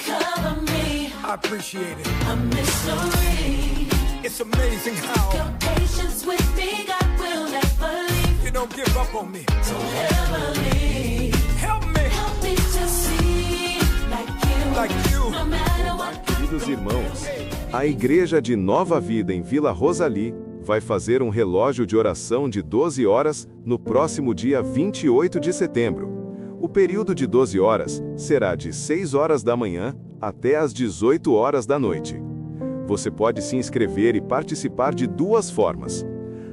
cover me. I appreciate it. A mystery. It's amazing how Your patience with me, God will never leave. you don't give up on me. Don't ever leave. Help me Help me to see like you. No matter what. Queridos irmãos, a Igreja de Nova Vida em Vila Rosalie vai fazer um relógio de oração de 12 horas no próximo dia 28 de setembro. O período de 12 horas será de 6 horas da manhã até às 18 horas da noite. Você pode se inscrever e participar de duas formas.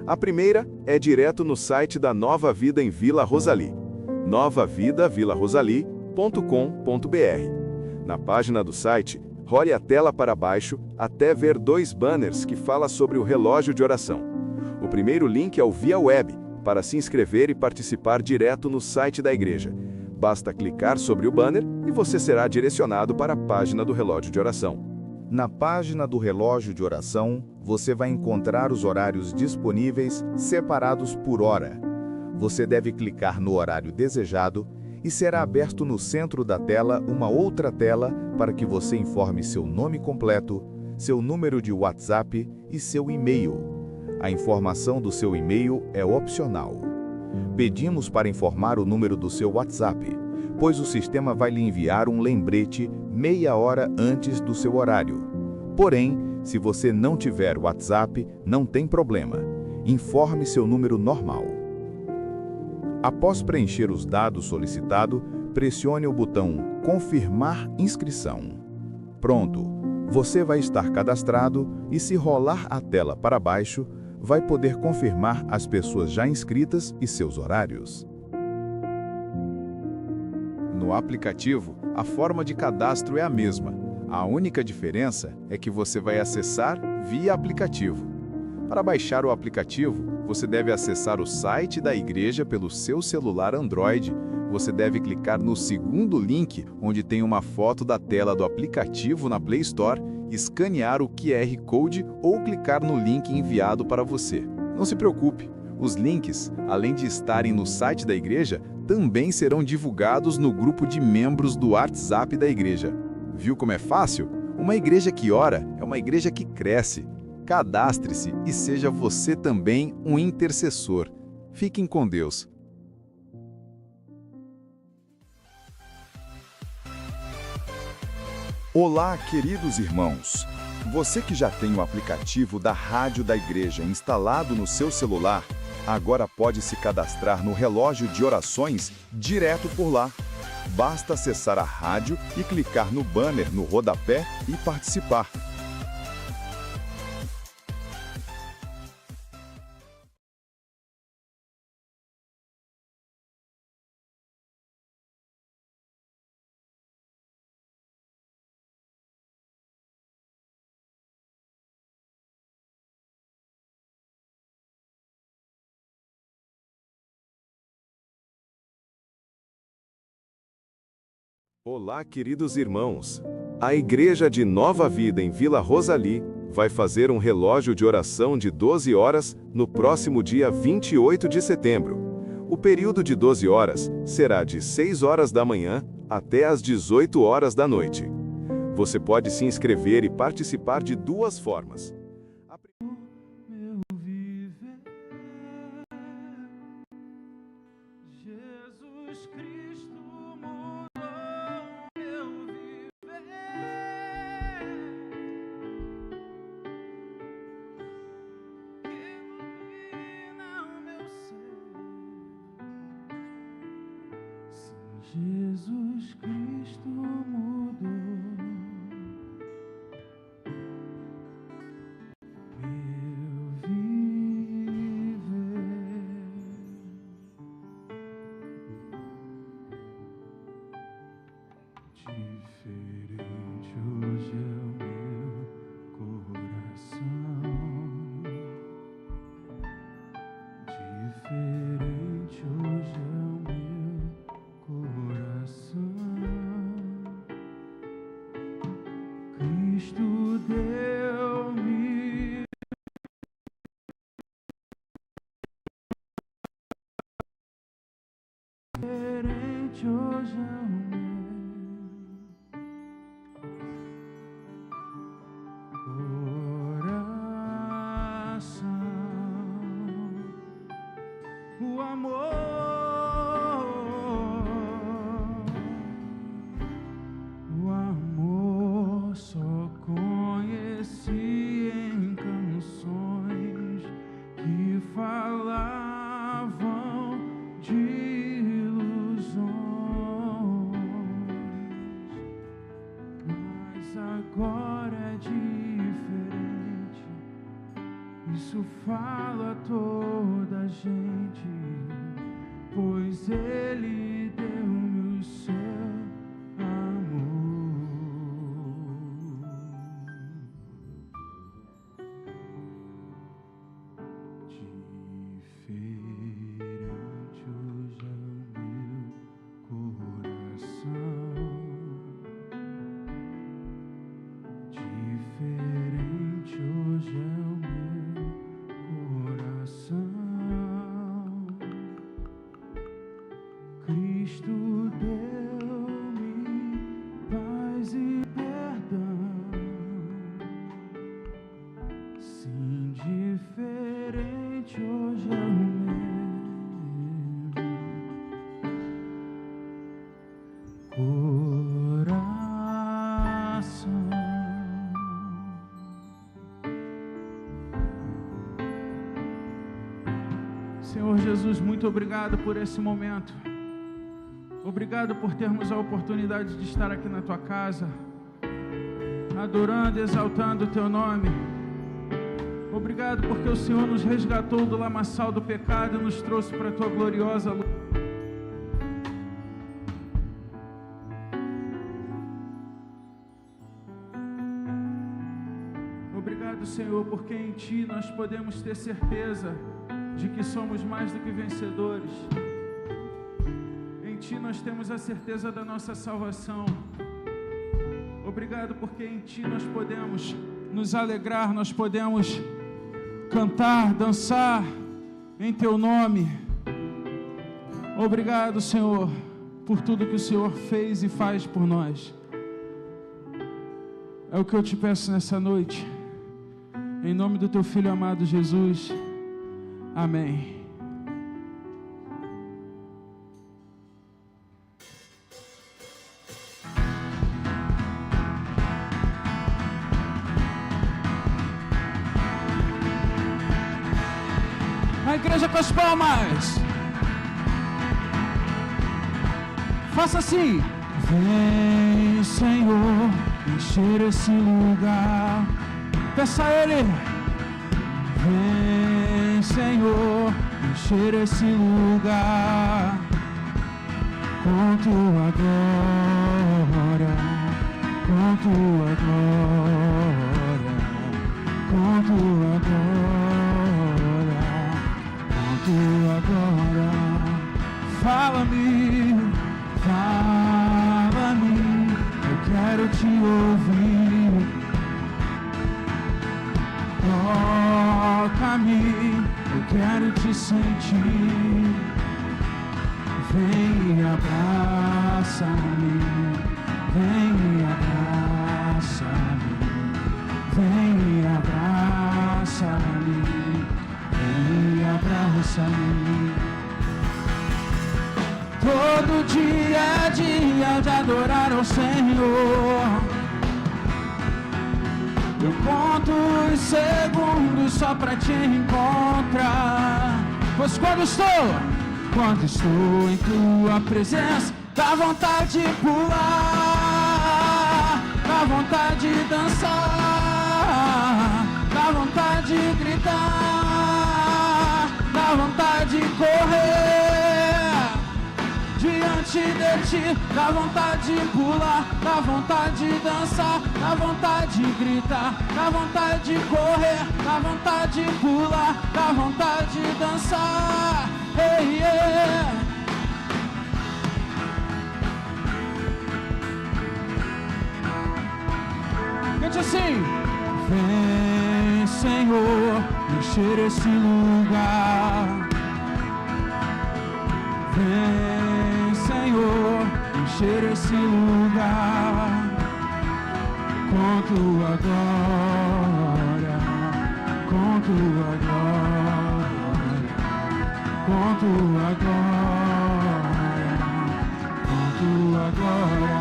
A primeira é direto no site da Nova Vida em Vila Rosalie, novavidavilarosalie.com.br. Na página do site, role a tela para baixo até ver dois banners que falam sobre o relógio de oração. O primeiro link é o via web, para se inscrever e participar direto no site da igreja. Basta clicar sobre o banner e você será direcionado para a página do relógio de oração. Na página do relógio de oração, você vai encontrar os horários disponíveis separados por hora. Você deve clicar no horário desejado e será aberto no centro da tela uma outra tela para que você informe seu nome completo, seu número de WhatsApp e seu e-mail. A informação do seu e-mail é opcional. Pedimos para informar o número do seu WhatsApp, pois o sistema vai lhe enviar um lembrete meia hora antes do seu horário. Porém, se você não tiver WhatsApp, não tem problema. Informe seu número normal. Após preencher os dados solicitados, pressione o botão Confirmar inscrição. Pronto, você vai estar cadastrado e, se rolar a tela para baixo, vai poder confirmar as pessoas já inscritas e seus horários. No aplicativo, a forma de cadastro é a mesma. A única diferença é que você vai acessar via aplicativo. Para baixar o aplicativo, você deve acessar o site da igreja pelo seu celular Android. Você deve clicar no segundo link, onde tem uma foto da tela do aplicativo na Play Store, escanear o QR Code ou clicar no link enviado para você. Não se preocupe, os links, além de estarem no site da igreja, também serão divulgados no grupo de membros do WhatsApp da igreja. Viu como é fácil? Uma igreja que ora é uma igreja que cresce. Cadastre-se e seja você também um intercessor. Fiquem com Deus. Olá, queridos irmãos! Você que já tem o aplicativo da Rádio da Igreja instalado no seu celular, agora pode se cadastrar no relógio de orações direto por lá. Basta acessar a rádio e clicar no banner no rodapé e participar. Olá, queridos irmãos. A Igreja de Nova Vida em Vila Rosalie vai fazer um relógio de oração de 12 horas no próximo dia 28 de setembro. O período de 12 horas será de 6 horas da manhã até às 18 horas da noite. Você pode se inscrever e participar de duas formas. Jesus Cristo mudou meu viver. Diferente hoje é o meu coração. Diferente hoje é o meu coração. Cristo deu-me diferente hoje é o meu Mas agora é diferente. Isso fala a toda a gente, pois Ele deu-me o seu amor. Diferente hoje é o meu coração. Diferente hoje é o meu coração. Cristo deu-me paz e perdão. Sim, diferente hoje é o meu coração. Senhor Jesus, muito obrigado por esse momento. Obrigado por termos a oportunidade de estar aqui na Tua casa, adorando e exaltando o Teu nome. Obrigado porque o Senhor nos resgatou do lamaçal do pecado e nos trouxe para a Tua gloriosa luz. Obrigado, Senhor, porque em Ti nós podemos ter certeza de que somos mais do que vencedores. Em Ti nós temos a certeza da nossa salvação. Obrigado porque em Ti nós podemos nos alegrar, nós podemos cantar, dançar em Teu nome. Obrigado, Senhor, por tudo que o Senhor fez e faz por nós. É o que eu te peço nessa noite. Em nome do Teu Filho amado Jesus. Amém. A igreja com as palmas. Faça assim. Vem, Senhor, encher esse lugar. Peça a Ele. Vem, Senhor, encher esse lugar com Tua glória, com Tua glória, com Tua glória, com Tua glória. Fala-me, fala-me, eu quero Te ouvir. Toca-me, eu quero Te sentir. Vem e abraça-me, vem e abraça-me, vem e abraça-me, vem e abraça-me. Todo dia é dia de adorar ao Senhor. Eu conto os segundos só pra Te encontrar. Pois quando estou em Tua presença, dá vontade de pular, dá vontade de dançar, dá vontade de gritar, dá vontade de correr diante de Ti, dá vontade de pular, dá vontade de dançar, dá vontade de gritar, dá vontade de correr, dá vontade de pular, dá vontade de dançar. Hey, yeah. Cante assim. Vem, Senhor, encher esse lugar. Vem, Senhor, encher esse lugar com Tua glória, com Tua glória, com Tua glória, com Tua glória.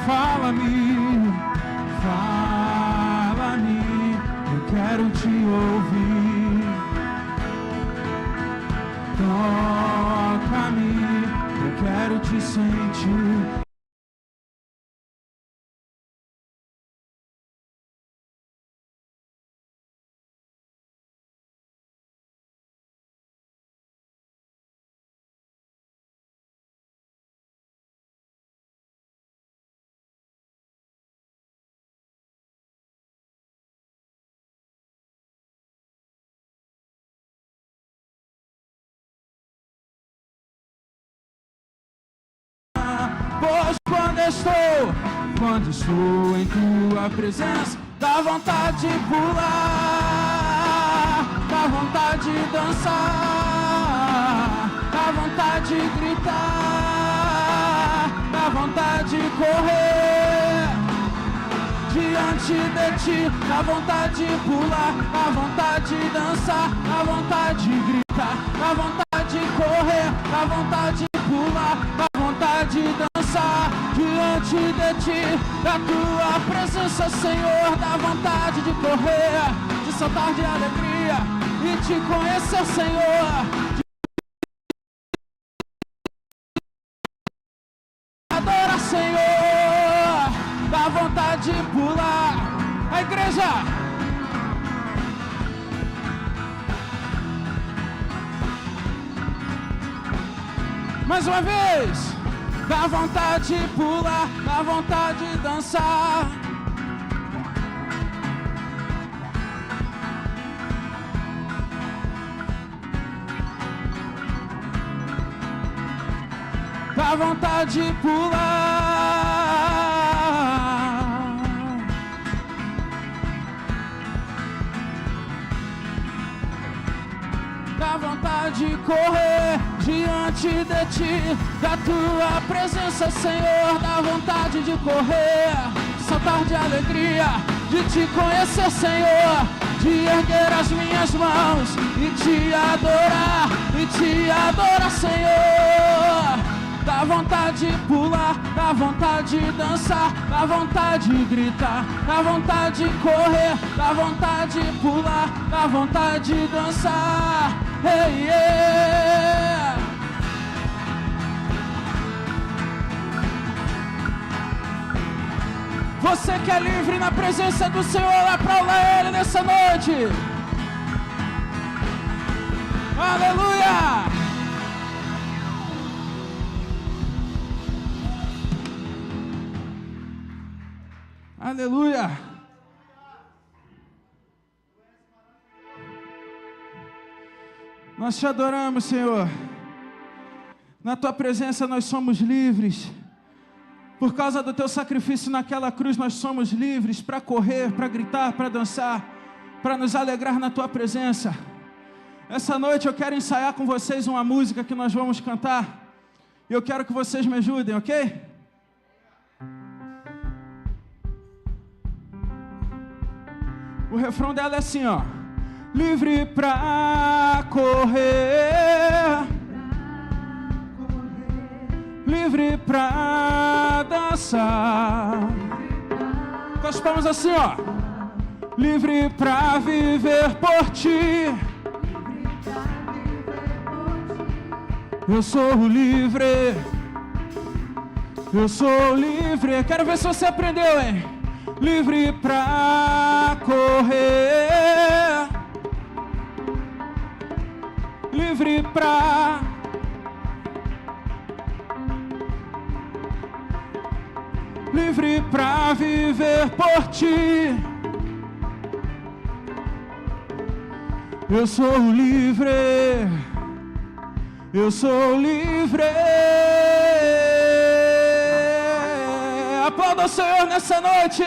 Fala-me, fala-me, eu quero Te ouvir. Toca-me, eu quero Te sentir. Pois quando estou em tua presença, dá vontade de pular, dá vontade de dançar, dá vontade de gritar, dá vontade de correr diante de ti, dá vontade de pular, dá vontade de dançar, dá vontade de gritar, dá vontade de correr, dá vontade de pular, dá vontade de dançar diante de ti, da tua presença, Senhor, dá vontade de correr, de saltar de alegria e te conhecer, Senhor. Adora, Senhor, dá vontade de pular. A igreja. Mais uma vez. Dá vontade de pular, dá vontade de dançar. Dá vontade de pular. Dá vontade de correr diante de ti, da tua presença, Senhor, dá vontade de correr, saltar de alegria, de te conhecer, Senhor, de erguer as minhas mãos e te adorar, Senhor. Dá vontade de pular, dá vontade de dançar, dá vontade de gritar, dá vontade de correr, dá vontade de pular, dá vontade de dançar. Hey, yeah. Você que é livre na presença do Senhor, aplauda Ele nessa noite. Aleluia! Aleluia! Nós te adoramos, Senhor. Na tua presença nós somos livres. Por causa do teu sacrifício naquela cruz, nós somos livres para correr, para gritar, para dançar, para nos alegrar na tua presença. Essa noite eu quero ensaiar com vocês uma música que nós vamos cantar. E eu quero que vocês me ajudem, ok? O refrão dela é assim, ó. Livre pra correr, livre pra dançar, com as palmas assim, ó. Livre pra viver por ti, eu sou livre, eu sou livre. Quero ver se você aprendeu, hein? Livre pra correr, livre pra viver por ti, eu sou livre, eu sou livre. Aplauda o Senhor nessa noite.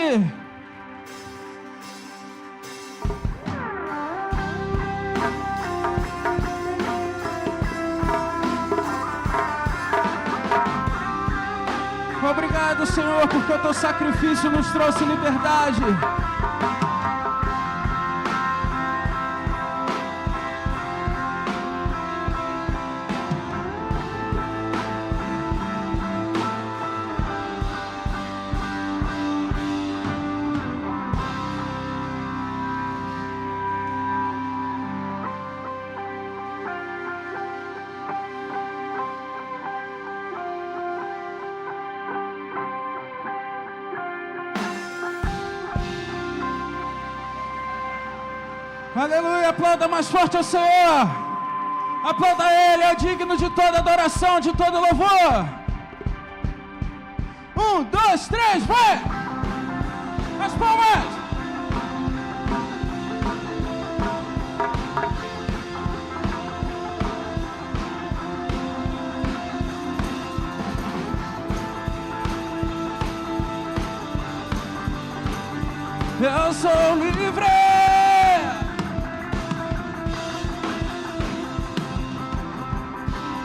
Obrigado, Senhor, porque o teu sacrifício nos trouxe liberdade. Aleluia, aplauda mais forte ao Senhor. Aplauda Ele, é digno de toda adoração, de todo louvor. 1, 2, 3, vai! As palmas! Eu sou livre.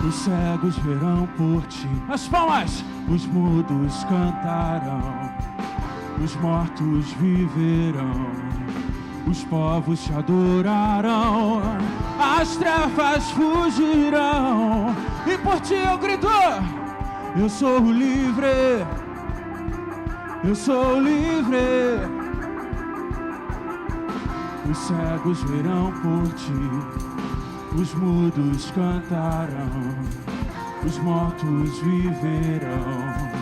Os cegos verão por ti. As palmas. Os mudos cantarão. Os mortos viverão. Os povos te adorarão. As trevas fugirão. E por ti eu grito. Eu sou livre. Eu sou livre. Os cegos verão por ti. Os mudos cantarão. Os mortos viverão.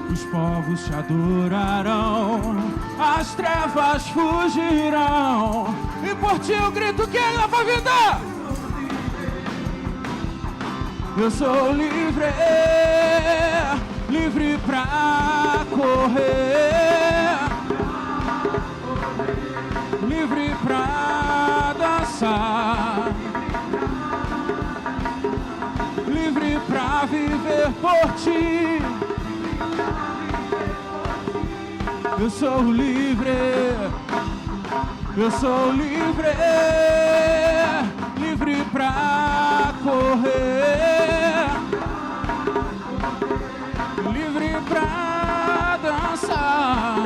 Os povos te adorarão. As trevas fugirão. E por ti eu grito que é nova vida. Eu sou livre. Livre pra correr. Livre pra dançar. Livre pra viver por ti. Eu sou livre. Eu sou livre. Livre pra correr. Livre pra dançar.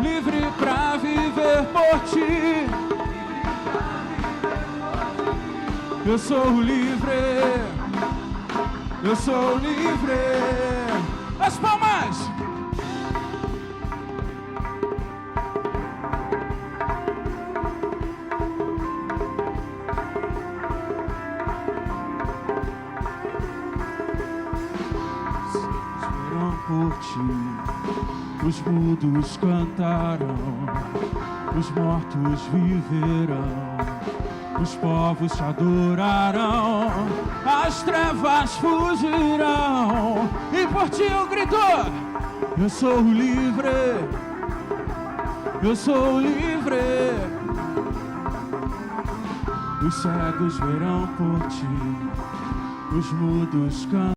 Livre pra viver por ti. Eu sou livre. Eu sou livre. As palmas. Por ti, os mudos cantarão, os mortos viverão, os povos te adorarão, as trevas fugirão, e por ti eu grito, eu sou livre, eu sou livre. Os cegos verão por ti, os mudos cantarão.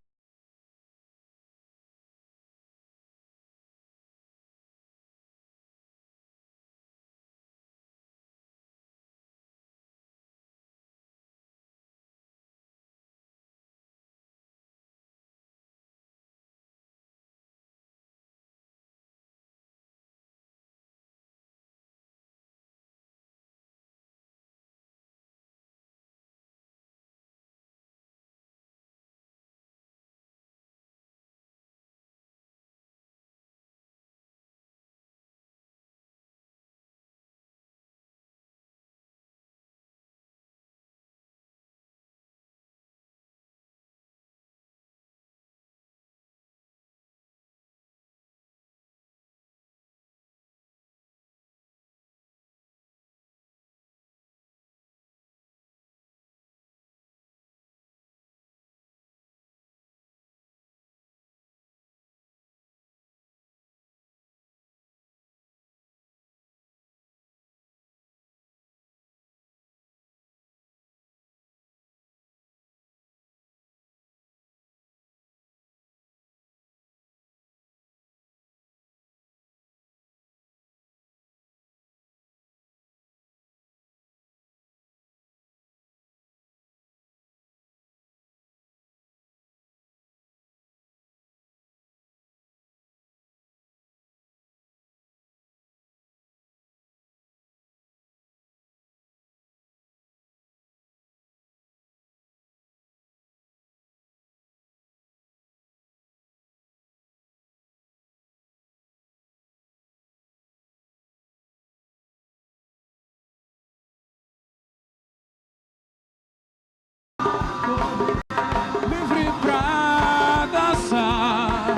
Livre pra dançar,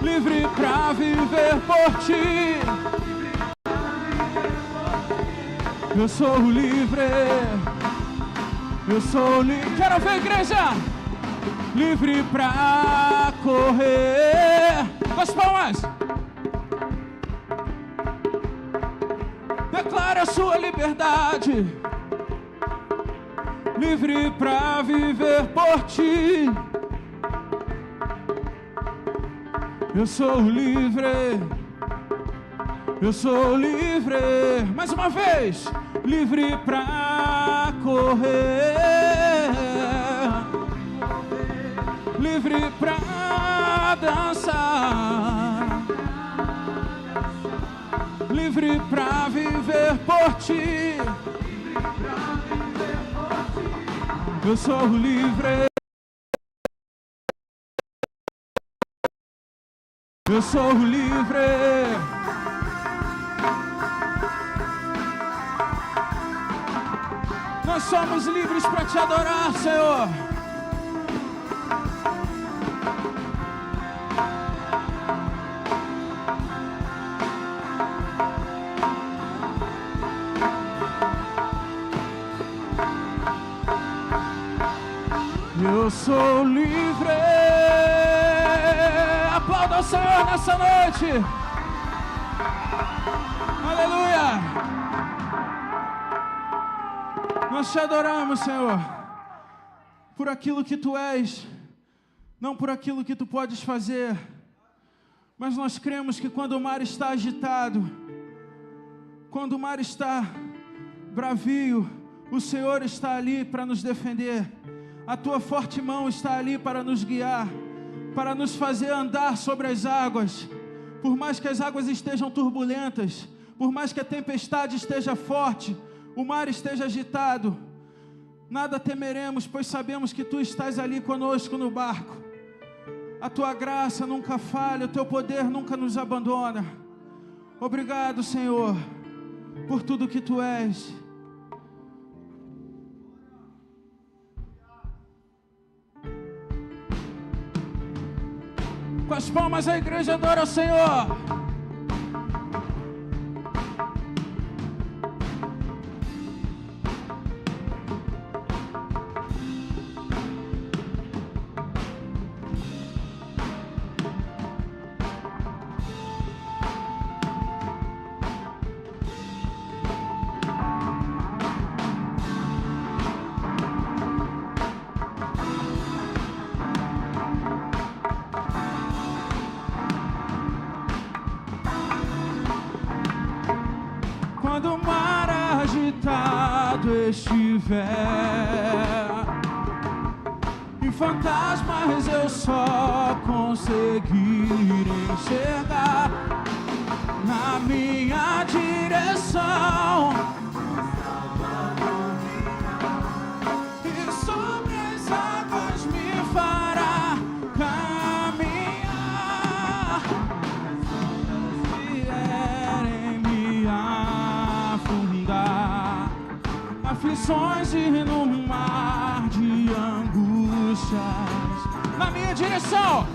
livre pra viver por ti. Eu sou livre, eu sou livre. Quero ver, igreja! Livre pra correr. Com as palmas. Declare a sua liberdade. Livre pra viver por ti. Eu sou livre. Eu sou livre. Mais uma vez. Livre pra correr. Livre pra dançar. Livre pra viver por ti. Eu sou livre. Eu sou livre. Nós somos livres para te adorar, Senhor. Eu sou livre. Aplauda o Senhor nessa noite. Aleluia. Nós te adoramos, Senhor, por aquilo que Tu és, não por aquilo que Tu podes fazer, mas nós cremos que quando o mar está agitado, quando o mar está bravio, o Senhor está ali para nos defender. A Tua forte mão está ali para nos guiar, para nos fazer andar sobre as águas. Por mais que as águas estejam turbulentas, por mais que a tempestade esteja forte, o mar esteja agitado, nada temeremos, pois sabemos que Tu estás ali conosco no barco. A Tua graça nunca falha, o Teu poder nunca nos abandona. Obrigado, Senhor, por tudo que Tu és. Com as palmas a igreja adora o Senhor. Quando o mar agitado estiver e fantasmas eu só conseguir enxergar na minha direção, e sobre as águas me fará caminhar, vierem me afundar, aflições e no mar de angústias, na minha direção,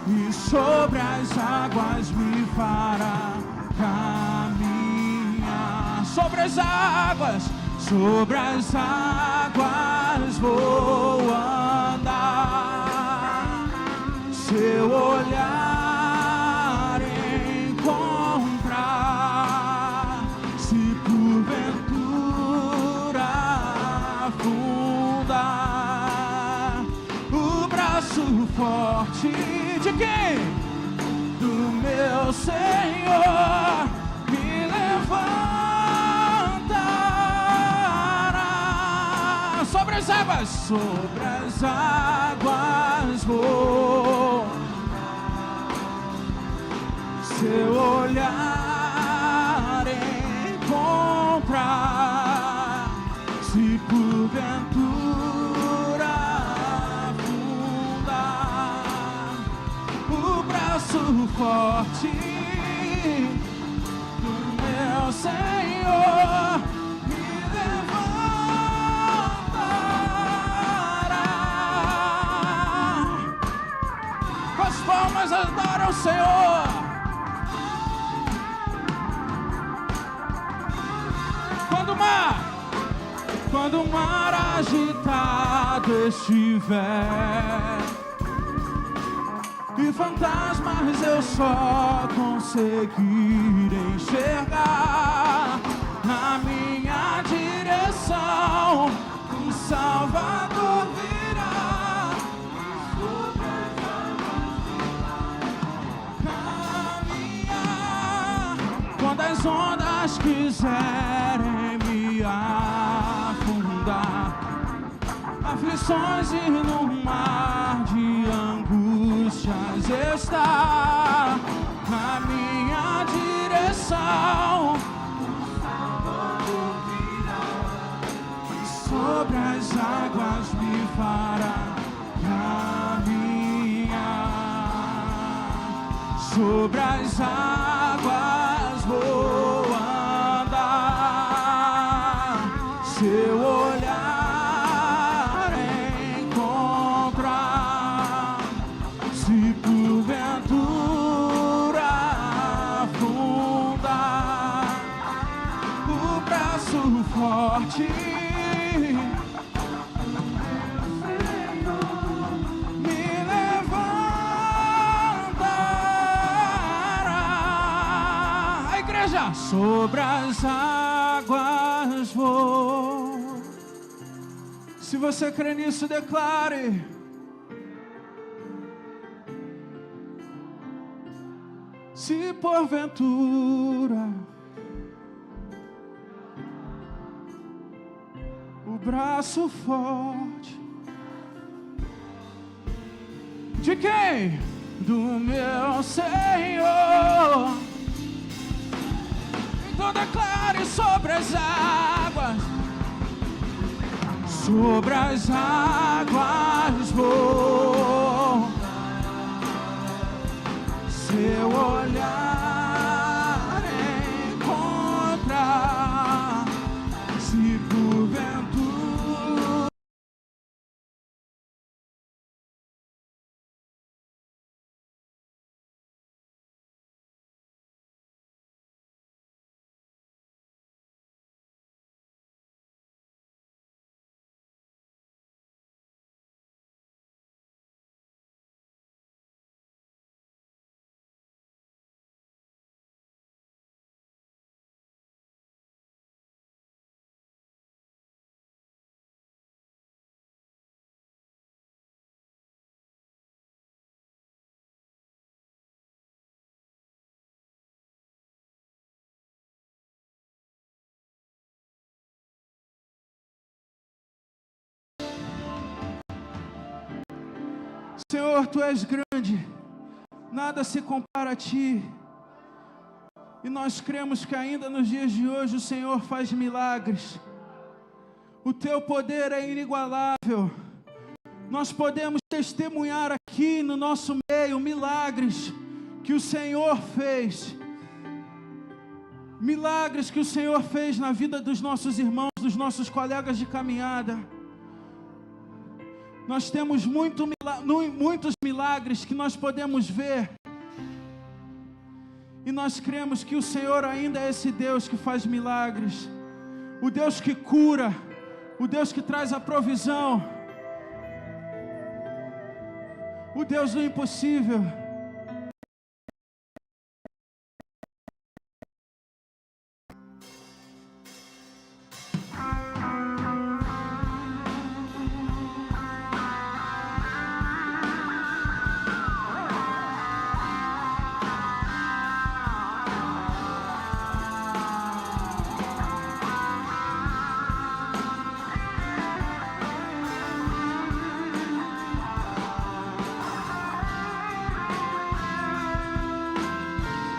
e sobre as águas me fará caminhar, sobre as águas vou andar, seu olhar encontrar, se porventura afundar, o braço forte de quem? Do meu Senhor me levantará, sobre as águas vou, seu olhar encontrar, se porventura afundar, o braço forte do meu Senhor me levantará. Com as palmas adora o Senhor. Quando o mar agitado estiver e fantasmas eu só conseguir enxergar na minha direção, um Salvador quiserem me afundar, aflições e no mar de angústias está na minha direção. Sobre as águas me fará caminhar, sobre as águas vou andar, seu olhar encontrar, se porventura afundar, o braço forte sobre as águas vou. Se você crê nisso, declare. Se porventura o braço forte de quem? Do meu Senhor. Então declare sobre as águas, sobre as águas vou, seu olhar encontrar, se porventura Senhor, Tu és grande, nada se compara a Ti, e nós cremos que ainda nos dias de hoje o Senhor faz milagres, o Teu poder é inigualável, nós podemos testemunhar aqui no nosso meio milagres que o Senhor fez, milagres que o Senhor fez na vida dos nossos irmãos, dos nossos colegas de caminhada. Nós temos muitos milagres que nós podemos ver, e nós cremos que o Senhor ainda é esse Deus que faz milagres, o Deus que cura, o Deus que traz a provisão, o Deus do impossível.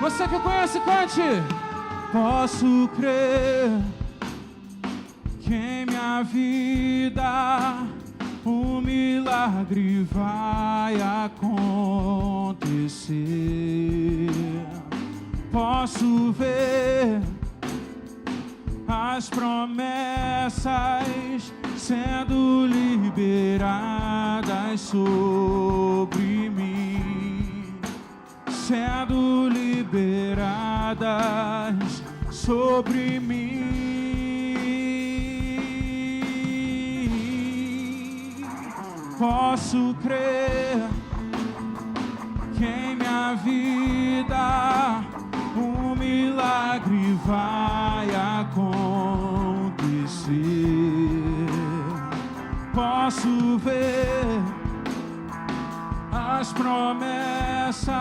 Você que conhece, cante. Posso crer que em minha vida um milagre vai acontecer. Posso ver as promessas sendo liberadas sobre mim, sendo liberadas sobre mim. Posso crer que em minha vida um milagre vai acontecer. Posso ver as as promessas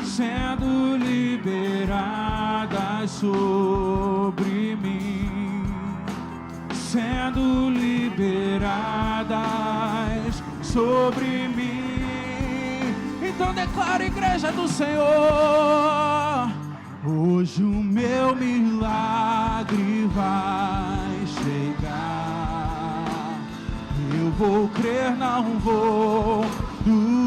sendo liberadas sobre mim, sendo liberadas sobre mim. Então declara, igreja do Senhor, hoje o meu milagre vai chegar. Eu vou crer, não vou duvidar.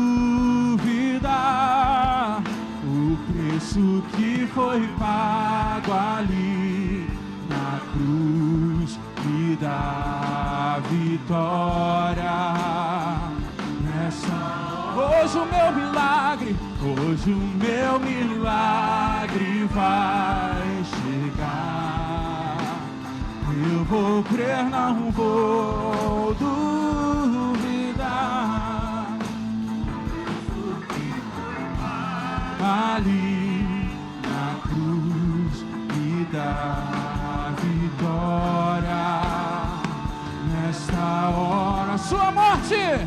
O preço que foi pago ali na cruz me dá vitória. Hoje o meu milagre, hoje o meu milagre vai chegar. Eu vou crer, não vou duvidar. Ali na cruz me dá vitória. Nesta hora, sua morte,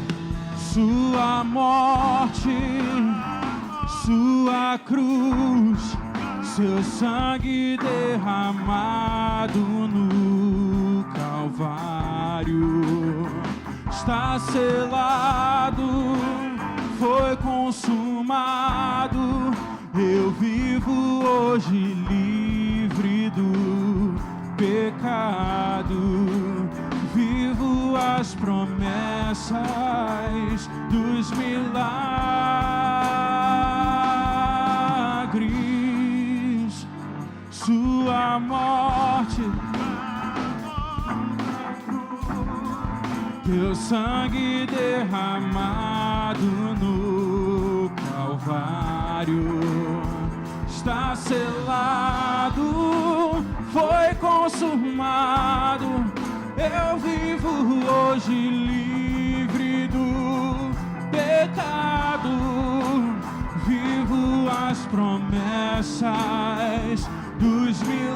sua cruz, seu sangue derramado no Calvário, está selado, foi consumado. Eu vivo hoje livre do pecado, vivo as promessas dos milagres. Sua morte, teu sangue derramado no Calvário, está selado, foi consumado. Eu vivo hoje livre do pecado, vivo as promessas dos milagres.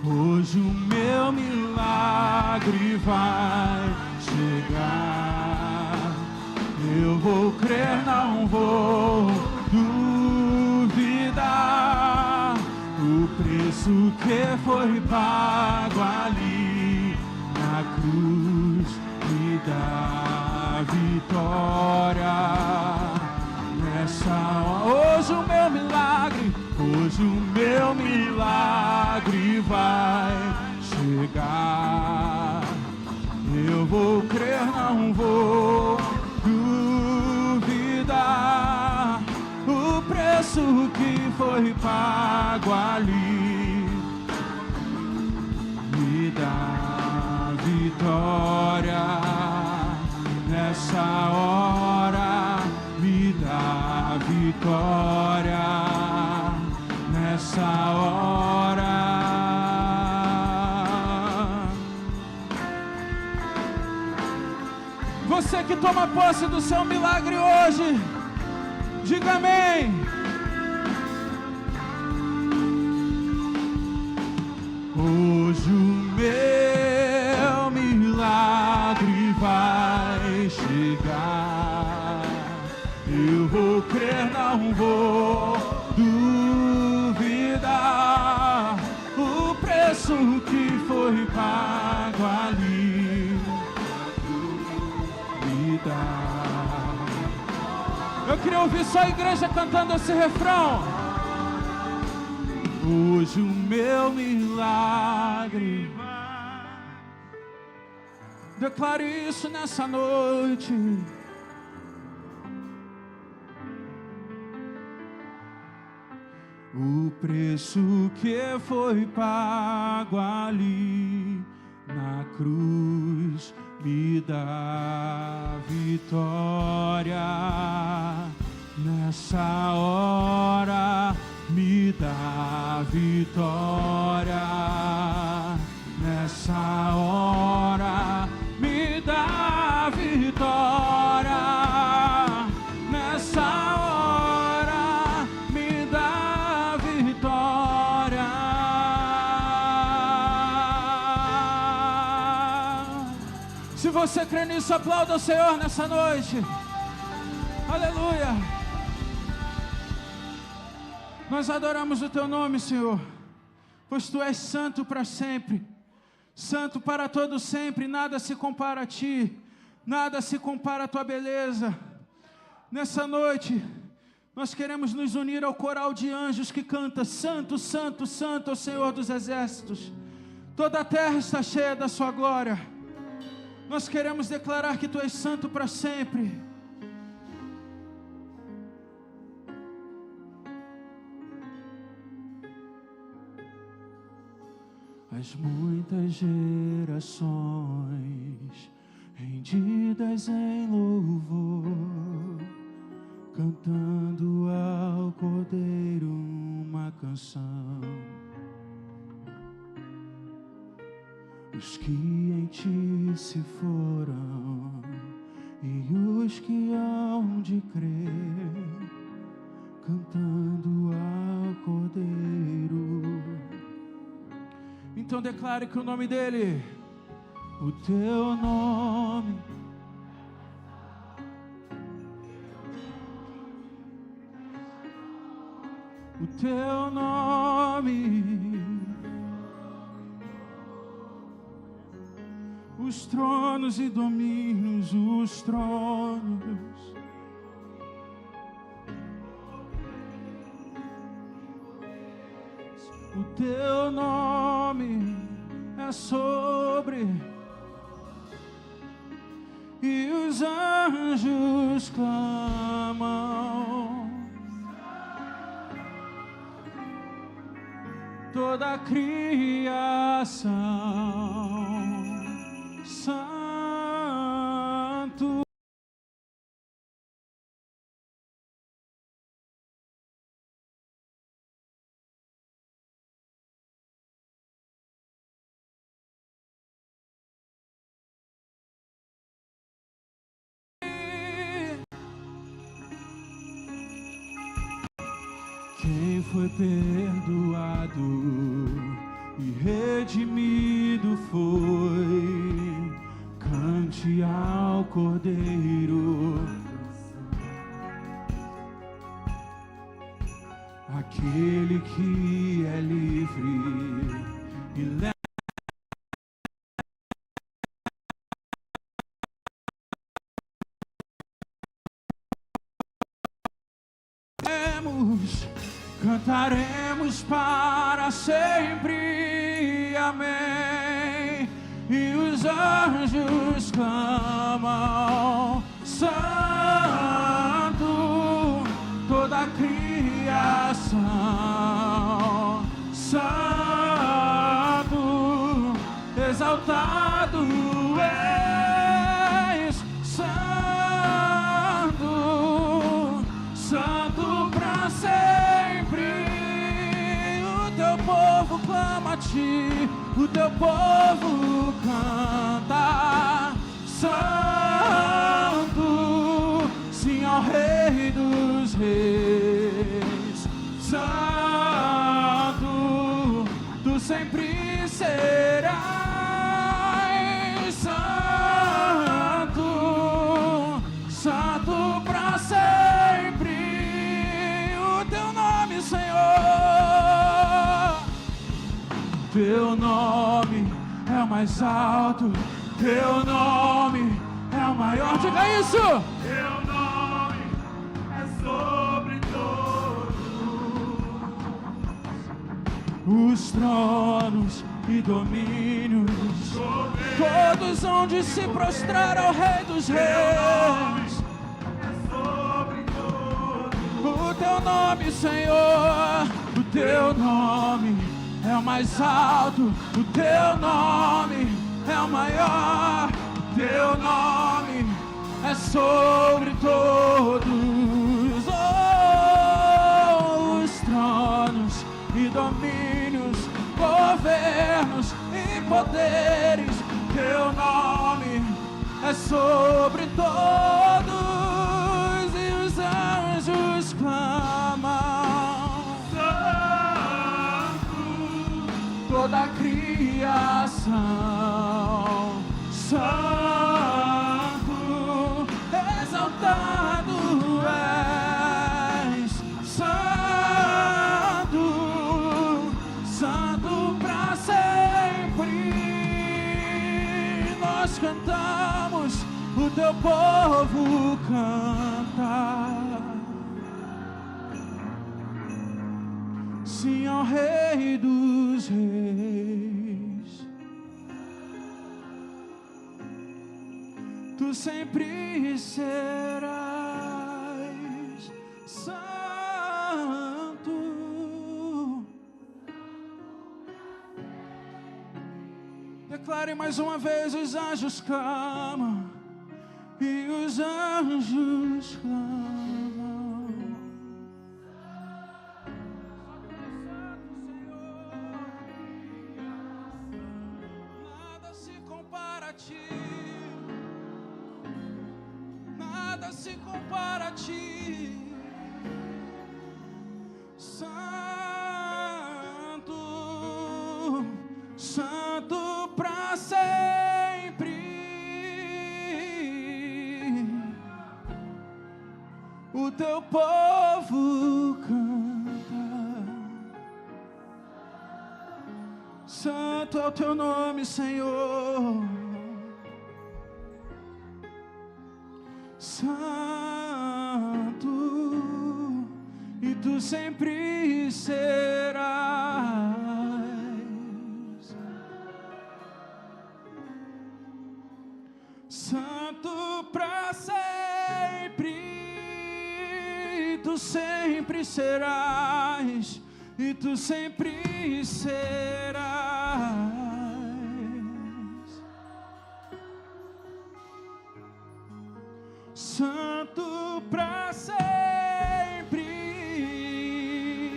Hoje o meu milagre vai chegar. Eu vou crer, não vou duvidar. O preço que foi pago ali na cruz me dá vitória. Nessa hora, hoje o meu milagre vai chegar. Eu vou crer, não vou duvidar. O preço que foi pago ali me dá vitória. Nessa hora me dá vitória. Nessa hora. Você que toma posse do seu milagre hoje, diga amém. Hoje o meu milagre vai chegar. Eu vou crer, não vou duvidar. O preço que foi pago ali me dá. Eu queria ouvir só a igreja cantando esse refrão. Hoje o meu milagre. Declare isso nessa noite. O preço que foi pago ali na cruz me dá vitória. Nessa hora me dá vitória. Nessa hora me dá vitória. Nessa hora me dá vitória. você crê nisso, aplauda o Senhor nessa noite. Aleluia. Nós adoramos o teu nome, Senhor, pois tu és santo para sempre, santo para todo sempre. Nada se compara a ti, nada se compara à tua beleza. Nessa noite nós queremos nos unir ao coral de anjos que canta: Santo, Santo, Santo é o Senhor dos exércitos. Toda a terra está cheia da sua glória. Nós queremos declarar que tu és santo para sempre. As muitas gerações rendidas em louvor, cantando ao Cordeiro uma canção. Os que em ti se foram e os que hão de crer, cantando ao Cordeiro. Então declare que o nome dele, o teu nome, o teu nome, os tronos e domínios, os tronos, o teu nome é sobre, e os anjos clamam, toda a criação, santo. Quem foi perdoado e redimido foi, cante ao Cordeiro. Aquele que é livre e leva cantaremos para sempre, amém. E os anjos clamam, santo, toda a criação, santo, exaltado és, santo, santo para sempre. O teu povo clama a ti, o teu povo canta, santo, sim ao Rei dos Reis, santo, tu sempre serás, santo, santo para sempre. O teu nome, Senhor, teu nome é o mais alto, teu nome é o maior. Diga isso! Teu nome é sobre todos Os tronos e domínios, todos hão de se prostrar ao Rei dos Reis. O teu nome, Senhor, o teu nome é o mais alto, o teu nome é o maior, o teu nome é sobre todos. Oh, os tronos e domínios, governos e poderes, teu nome é sobre todos. E os anjos clamam, santo, toda a criação, santo, és santo, santo pra sempre. Nós cantamos, o teu povo canta. Sim ao Rei dos Reis. Tu sempre serás santo. Declare mais uma vez: os anjos clamam e os anjos clamam. Nada se compara a ti. Nada se compara a ti. Santo, santo pra sempre. O teu povo canta. Santo é o teu nome, Senhor. Santo, e tu sempre serás santo pra sempre. Tu sempre serás, e tu sempre serás santo pra sempre.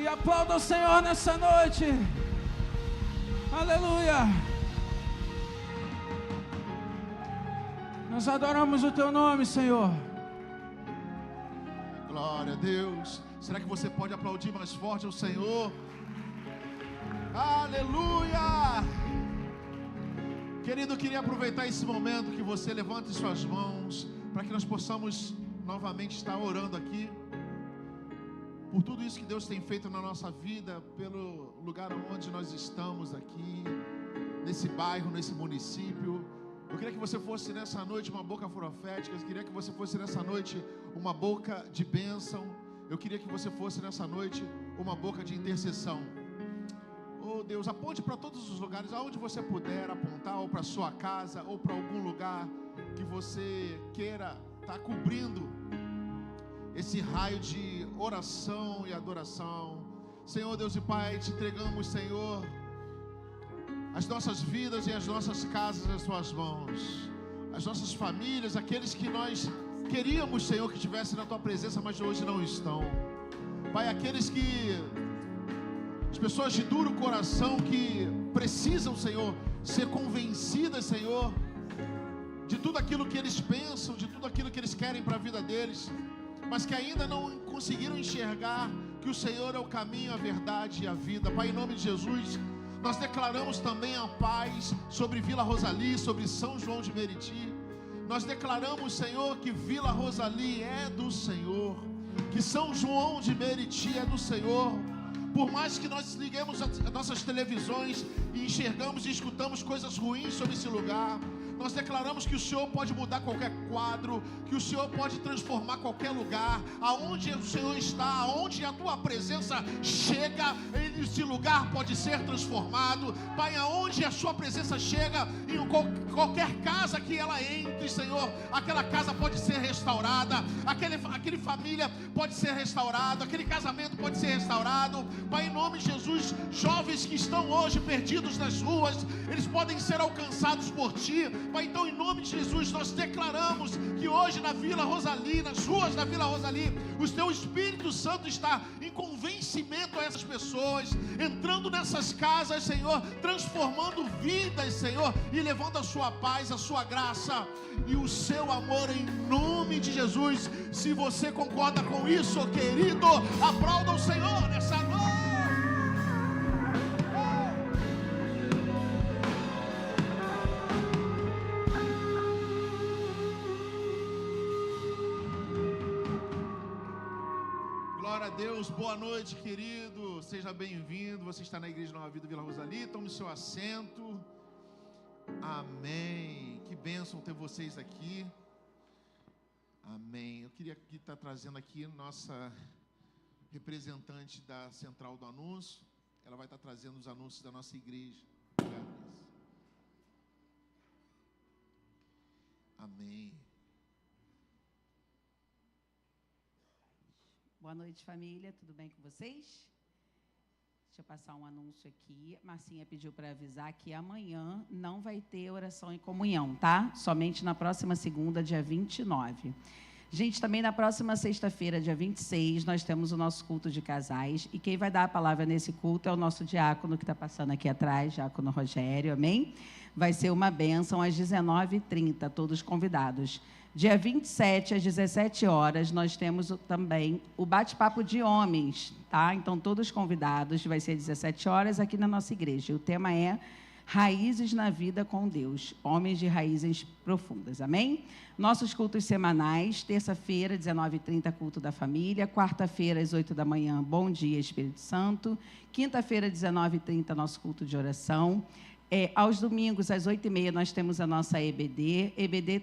Aplauda o Senhor nessa noite. Aleluia. Nós adoramos o teu nome, Senhor. Glória a Deus. Será que você pode aplaudir mais forte ao Senhor? Aleluia. Querido, eu queria aproveitar esse momento que você levante suas mãos, para que nós possamos novamente estar orando aqui por tudo isso que Deus tem feito na nossa vida, pelo lugar onde nós estamos aqui, nesse bairro, nesse município. Eu queria que você fosse nessa noite uma boca profética. Eu queria que você fosse nessa noite uma boca de bênção. Eu queria que você fosse nessa noite uma boca de intercessão. Oh Deus, aponte para todos os lugares, aonde você puder apontar, ou para sua casa, ou para algum lugar que você queira estar cobrindo esse raio de oração e adoração. Senhor Deus e Pai, te entregamos, Senhor, as nossas vidas e as nossas casas nas tuas mãos, as nossas famílias, aqueles que nós queríamos, Senhor, que estivessem na tua presença, mas hoje não estão. Pai, aqueles que, as pessoas de duro coração que precisam, Senhor, ser convencidas, Senhor, de tudo aquilo que eles pensam, de tudo aquilo que eles querem para a vida deles, mas que ainda não conseguiram enxergar que o Senhor é o caminho, a verdade e a vida. Pai, em nome de Jesus, nós declaramos também a paz sobre Vila Rosali, sobre São João de Meriti. Nós declaramos, Senhor, que Vila Rosali é do Senhor, que São João de Meriti é do Senhor. Por mais que nós liguemos as nossas televisões e enxergamos e escutamos coisas ruins sobre esse lugar, nós declaramos que o Senhor pode mudar qualquer quadro, que o Senhor pode transformar qualquer lugar. Aonde o Senhor está, aonde a tua presença chega, esse lugar pode ser transformado. Pai, aonde a sua presença chega, em qualquer casa que ela entre, Senhor, aquela casa pode ser restaurada, aquele família pode ser restaurado, aquele casamento pode ser restaurado. Pai, em nome de Jesus, jovens que estão hoje perdidos nas ruas, eles podem ser alcançados por Ti. Pai, então em nome de Jesus nós declaramos que hoje na Vila Rosali, nas ruas da Vila Rosali, o Teu Espírito Santo está em convencimento a essas pessoas, entrando nessas casas, Senhor, transformando vidas, Senhor, e levando a sua paz, a sua graça e o seu amor em nome de Jesus. Se você concorda com isso, querido, aplauda o Senhor nessa noite. Deus, boa noite, querido. Seja bem-vindo. Você está na Igreja Nova Vida Vila Rosali. Tome seu assento. Amém. Que bênção ter vocês aqui. Amém. Eu queria estar trazendo aqui nossa representante da Central do Anúncio. Ela vai estar trazendo os anúncios da nossa igreja. Amém. Boa noite, família. Tudo bem com vocês? Deixa eu passar um anúncio aqui. Marcinha pediu para avisar que amanhã não vai ter oração em comunhão, tá? Somente na próxima segunda, dia 29. Gente, também na próxima sexta-feira, dia 26, nós temos o nosso culto de casais. E quem vai dar a palavra nesse culto é o nosso diácono que está passando aqui atrás, diácono Rogério, amém? Vai ser uma bênção às 19h30, todos convidados. Dia 27, às 17 horas, nós temos também o bate-papo de homens, tá? Então, todos convidados, vai ser às 17 horas aqui na nossa igreja. O tema é Raízes na Vida com Deus, homens de raízes profundas, amém? Nossos cultos semanais, terça-feira, 19h30, culto da família, quarta-feira, às 8 da manhã, Bom Dia Espírito Santo, quinta-feira, 19h30, nosso culto de oração. Aos domingos, às 8h30, nós temos a nossa EBD.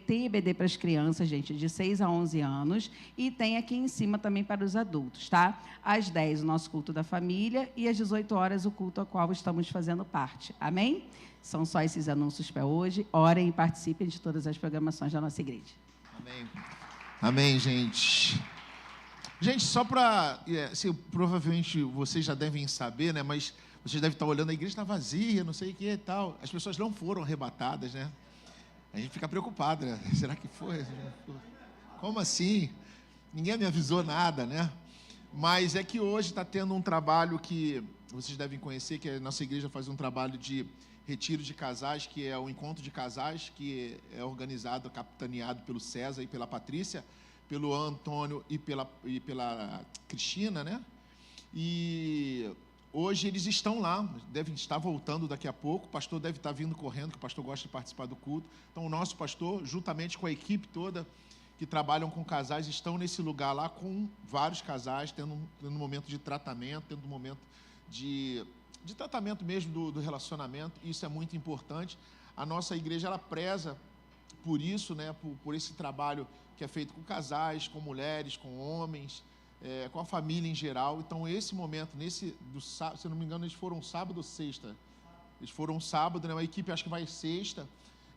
Tem EBD para as crianças, gente, de 6 a 11 anos. E tem aqui em cima também para os adultos, tá? Às 10, o nosso culto da família. E às 18 horas, o culto ao qual estamos fazendo parte. Amém? São só esses anúncios para hoje. Orem e participem de todas as programações da nossa igreja. Amém. Amém, gente. Gente, só para... provavelmente vocês já devem saber, né? Mas... vocês devem estar olhando, a igreja está vazia, não sei o que e tal. As pessoas não foram arrebatadas, né? A gente fica preocupado, né? Será que foi? Como assim? Ninguém me avisou nada, né? Mas é que hoje está tendo um trabalho que vocês devem conhecer, que a nossa igreja faz um trabalho de retiro de casais, que é o encontro de casais, que é organizado, capitaneado pelo César e pela Patrícia, pelo Antônio e pela Cristina, né? E... hoje eles estão lá, devem estar voltando daqui a pouco. O pastor deve estar vindo correndo, que o pastor gosta de participar do culto. Então, o nosso pastor, juntamente com a equipe toda que trabalham com casais, estão nesse lugar lá com vários casais, tendo um momento de tratamento, tendo um momento de tratamento mesmo do relacionamento. Isso é muito importante. A nossa igreja, ela preza por isso, né? Por esse trabalho que é feito com casais, com mulheres, com homens, com a família em geral. Então, esse momento, se eu não me engano, eles foram sábado ou sexta? Eles foram sábado, né? A equipe acho que vai sexta.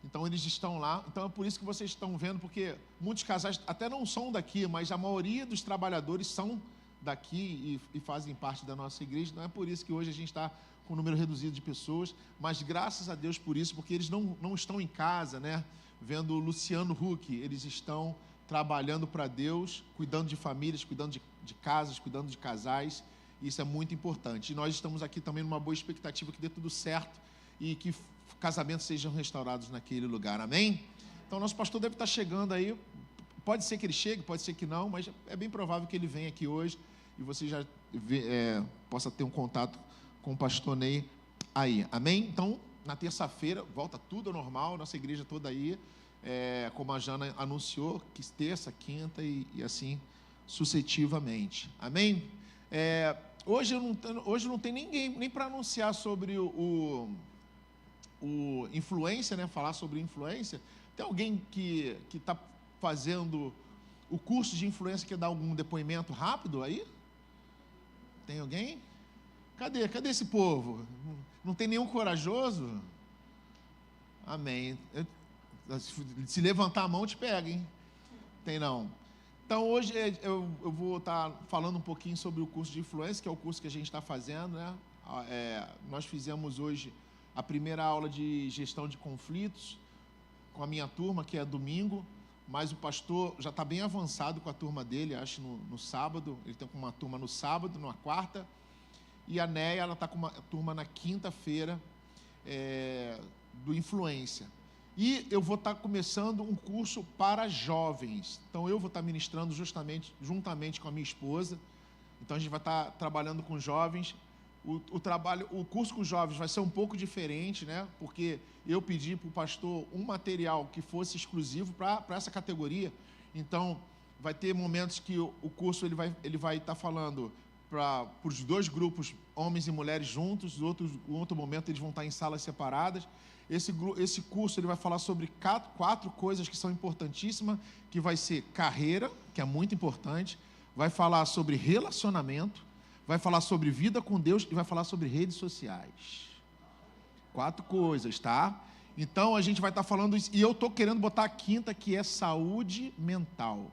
Então, eles estão lá. Então, é por isso que vocês estão vendo, porque muitos casais até não são daqui, mas a maioria dos trabalhadores são daqui e fazem parte da nossa igreja. Não é por isso que hoje a gente está com um número reduzido de pessoas, mas graças a Deus por isso, porque eles não estão em casa, né? Vendo o Luciano Huck, eles estão trabalhando para Deus, cuidando de famílias, cuidando de casas, cuidando de casais. Isso é muito importante. E nós estamos aqui também numa boa expectativa que dê tudo certo e que casamentos sejam restaurados naquele lugar. Amém? Então, nosso pastor deve estar chegando aí. Pode ser que ele chegue, pode ser que não, mas é bem provável que ele venha aqui hoje e você já possa ter um contato com o pastor Ney aí. Amém? Então, na terça-feira, volta tudo ao normal, nossa igreja toda aí. Como a Jana anunciou, que terça, quinta e assim sucessivamente. Amém? Hoje não tem ninguém nem para anunciar sobre o influência, né? Falar sobre influência. Tem alguém que está fazendo o curso de influência, quer dar algum depoimento rápido aí? Tem alguém? Cadê esse povo? Não tem nenhum corajoso? Amém. Se levantar a mão, te pega, hein? Tem não. Então, hoje eu vou estar falando um pouquinho sobre o curso de influência, que é o curso que a gente está fazendo, né? Nós fizemos hoje a primeira aula de gestão de conflitos com a minha turma, que é domingo, mas o pastor já está bem avançado com a turma dele, acho, no sábado. Ele tem uma turma no sábado, numa quarta, e a Néia, ela está com uma turma na quinta-feira do Influência. E eu vou estar começando um curso para jovens. Então, eu vou estar ministrando juntamente com a minha esposa. Então, a gente vai estar trabalhando com jovens. O curso com jovens vai ser um pouco diferente, né? Porque eu pedi para o pastor um material que fosse exclusivo para essa categoria. Então, vai ter momentos que o curso ele vai estar falando para os dois grupos, homens e mulheres juntos, no outro momento eles vão estar em salas separadas. Esse curso ele vai falar sobre 4 coisas que são importantíssimas, que vai ser carreira, que é muito importante, vai falar sobre relacionamento, vai falar sobre vida com Deus e vai falar sobre redes sociais. 4 coisas, tá? Então a gente vai estar falando isso, e eu estou querendo botar a 5ª, que é saúde mental,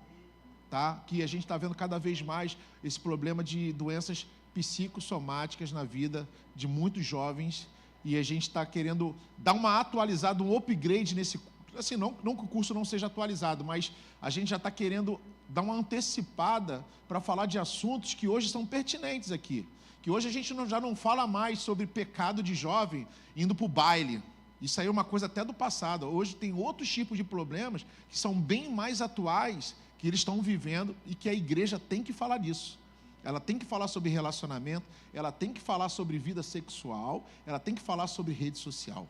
tá? Que a gente está vendo cada vez mais esse problema de doenças psicossomáticas na vida de muitos jovens, e a gente está querendo dar uma atualizada, um upgrade nesse, assim, não que o curso não seja atualizado, mas a gente já está querendo dar uma antecipada para falar de assuntos que hoje são pertinentes aqui, que hoje a gente já não fala mais sobre pecado de jovem indo para o baile. Isso aí é uma coisa até do passado. Hoje tem outros tipos de problemas que são bem mais atuais, que eles estão vivendo, e que a igreja tem que falar disso. Ela tem que falar sobre relacionamento, ela tem que falar sobre vida sexual, ela tem que falar sobre rede social.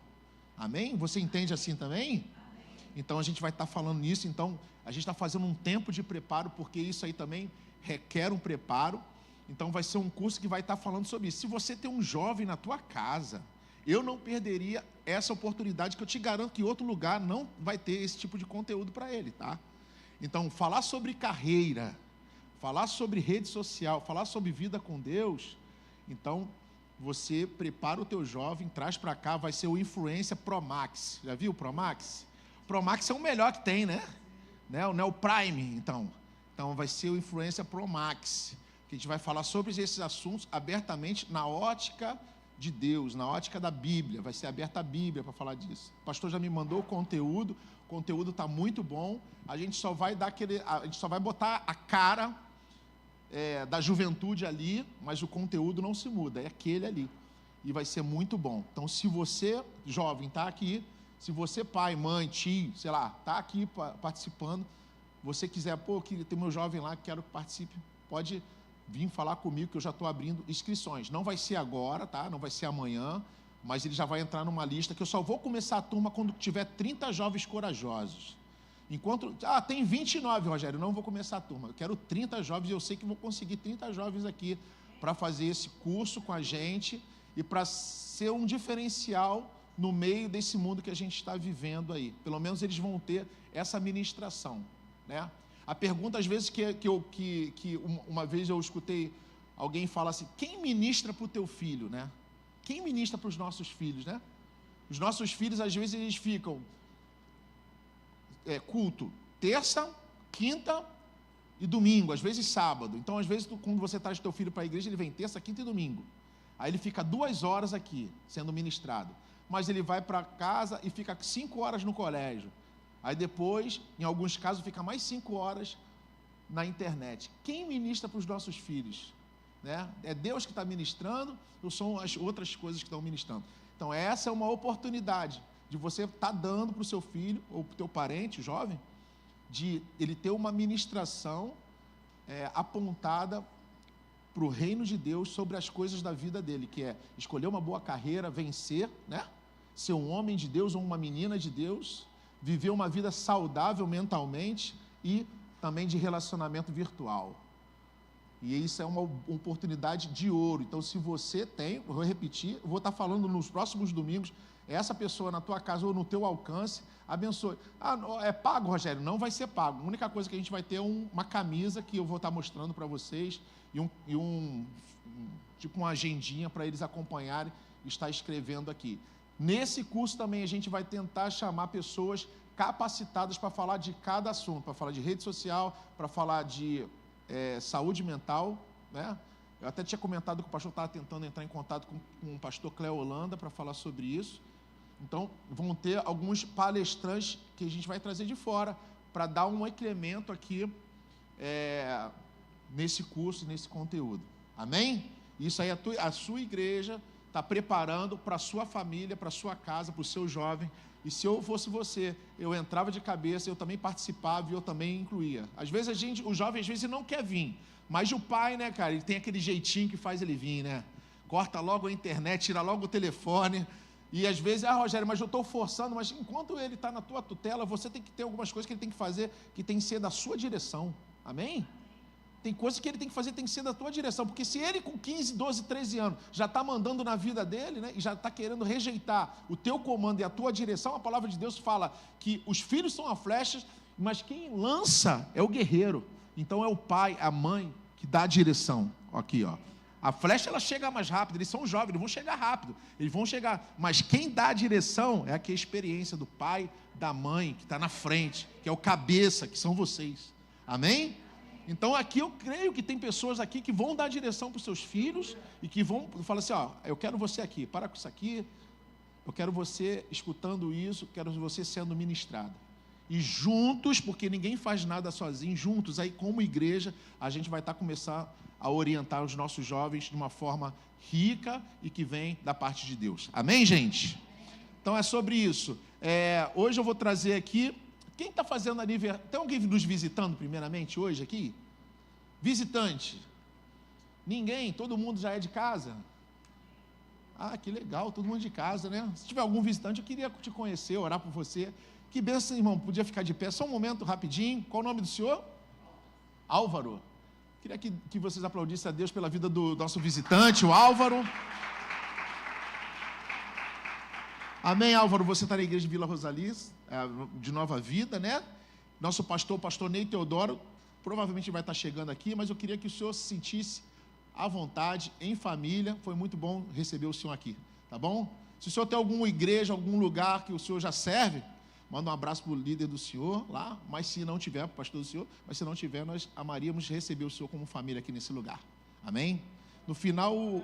Amém? Você entende assim também? Então a gente vai estar falando nisso. Então a gente está fazendo um tempo de preparo, porque isso aí também requer um preparo. Então vai ser um curso que vai estar falando sobre isso. Se você tem um jovem na tua casa, eu não perderia essa oportunidade, que eu te garanto que outro lugar não vai ter esse tipo de conteúdo para ele, tá? Então, falar sobre carreira, falar sobre rede social, falar sobre vida com Deus, então você prepara o teu jovem, traz para cá, vai ser o Influência Pro Max. Já viu o Pro Max? O Pro Max é o melhor que tem, né? Não é o Prime, então. Então vai ser o Influência Pro Max, que a gente vai falar sobre esses assuntos abertamente na ótica de Deus, na ótica da Bíblia. Vai ser aberta a Bíblia para falar disso. O pastor já me mandou o conteúdo está muito bom. A gente só vai botar a cara da juventude ali, mas o conteúdo não se muda, é aquele ali. E vai ser muito bom. Então, se você, jovem, está aqui, se você, pai, mãe, tio, sei lá, está aqui participando, você quiser, tem meu jovem lá que quero que participe, pode vir falar comigo, que eu já estou abrindo inscrições. Não vai ser agora, tá? Não vai ser amanhã, mas ele já vai entrar numa lista, que eu só vou começar a turma quando tiver 30 jovens corajosos. Enquanto, tem 29, Rogério, não vou começar a turma. Eu quero 30 jovens, e eu sei que vou conseguir 30 jovens aqui para fazer esse curso com a gente e para ser um diferencial no meio desse mundo que a gente está vivendo aí. Pelo menos eles vão ter essa ministração, né? A pergunta, às vezes, que uma vez eu escutei alguém falar assim: quem ministra para o teu filho, né? Quem ministra para os nossos filhos, né? Os nossos filhos, às vezes, eles ficam culto terça, quinta e domingo, às vezes sábado. Então, às vezes, quando você traz teu filho para a igreja, ele vem terça, quinta e domingo. Aí ele fica 2 horas aqui, sendo ministrado. Mas ele vai para casa e fica 5 horas no colégio. Aí depois, em alguns casos, fica mais 5 horas na internet. Quem ministra para os nossos filhos? Né? É Deus que está ministrando ou são as outras coisas que estão ministrando? Então, essa é uma oportunidade de você estar dando para o seu filho ou para o teu parente, jovem, de ele ter uma ministração apontada para o reino de Deus sobre as coisas da vida dele, que é escolher uma boa carreira, vencer, né? Ser um homem de Deus ou uma menina de Deus, viver uma vida saudável mentalmente e também de relacionamento virtual. E isso é uma oportunidade de ouro. Então, se você tem, vou repetir, vou estar falando nos próximos domingos, essa pessoa na tua casa ou no teu alcance, abençoe. É pago, Rogério? Não vai ser pago. A única coisa que a gente vai ter é uma camisa que eu vou estar mostrando para vocês e tipo uma agendinha para eles acompanharem e estar escrevendo aqui. Nesse curso também a gente vai tentar chamar pessoas capacitadas para falar de cada assunto, para falar de rede social, para falar de saúde mental, né? Eu até tinha comentado que o pastor estava tentando entrar em contato com o pastor Cléo Holanda para falar sobre isso. Então, vão ter alguns palestrantes que a gente vai trazer de fora para dar um incremento aqui nesse curso, nesse conteúdo. Amém? Isso aí a sua igreja está preparando para a sua família, para a sua casa, para o seu jovem. E se eu fosse você, eu entrava de cabeça, eu também participava e eu também incluía. Às vezes o jovem às vezes não quer vir, mas o pai, né, cara, ele tem aquele jeitinho que faz ele vir, né? Corta logo a internet, tira logo o telefone. E às vezes, Rogério, mas eu estou forçando, mas enquanto ele está na tua tutela, você tem que ter algumas coisas que ele tem que fazer, que tem que ser da sua direção. Amém? Tem coisas que ele tem que fazer, tem que ser da tua direção, porque se ele com 15, 12, 13 anos já está mandando na vida dele, né, e já está querendo rejeitar o teu comando e a tua direção, a palavra de Deus fala que os filhos são as flechas, mas quem lança é o guerreiro. Então é o pai, a mãe que dá a direção. Aqui, ó. A flecha ela chega mais rápido, eles são jovens, eles vão chegar rápido, eles vão chegar, mas quem dá a direção é aqui a experiência do pai, da mãe, que está na frente, que é o cabeça, que são vocês. Amém? Então aqui eu creio que tem pessoas aqui que vão dar direção para os seus filhos e que vão falar assim, ó, eu quero você aqui, para com isso aqui, eu quero você escutando isso, quero você sendo ministrado. E juntos, porque ninguém faz nada sozinho, juntos aí como igreja, a gente vai estar começando a orientar os nossos jovens de uma forma rica e que vem da parte de Deus. Amém, gente? Então é sobre isso. Hoje eu vou trazer aqui. Quem está fazendo aniversário? Tem alguém nos visitando primeiramente hoje aqui? Visitante? Ninguém? Todo mundo já é de casa? Ah, que legal, todo mundo de casa, né? Se tiver algum visitante, eu queria te conhecer, orar por você. Que bênção, irmão, podia ficar de pé. Só um momento, rapidinho. Qual o nome do senhor? Álvaro. Queria que vocês aplaudissem a Deus pela vida do nosso visitante, o Álvaro. Amém, Álvaro, você está na igreja de Vila Rosali, de Nova Vida, né? Nosso pastor, o pastor Ney Teodoro, provavelmente vai estar chegando aqui, mas eu queria que o senhor se sentisse à vontade, em família. Foi muito bom receber o senhor aqui, tá bom? Se o senhor tem alguma igreja, algum lugar que o senhor já serve, manda um abraço para o líder do senhor lá, mas se não tiver, para o pastor do senhor, mas se não tiver, nós amaríamos receber o senhor como família aqui nesse lugar. Amém? No final, o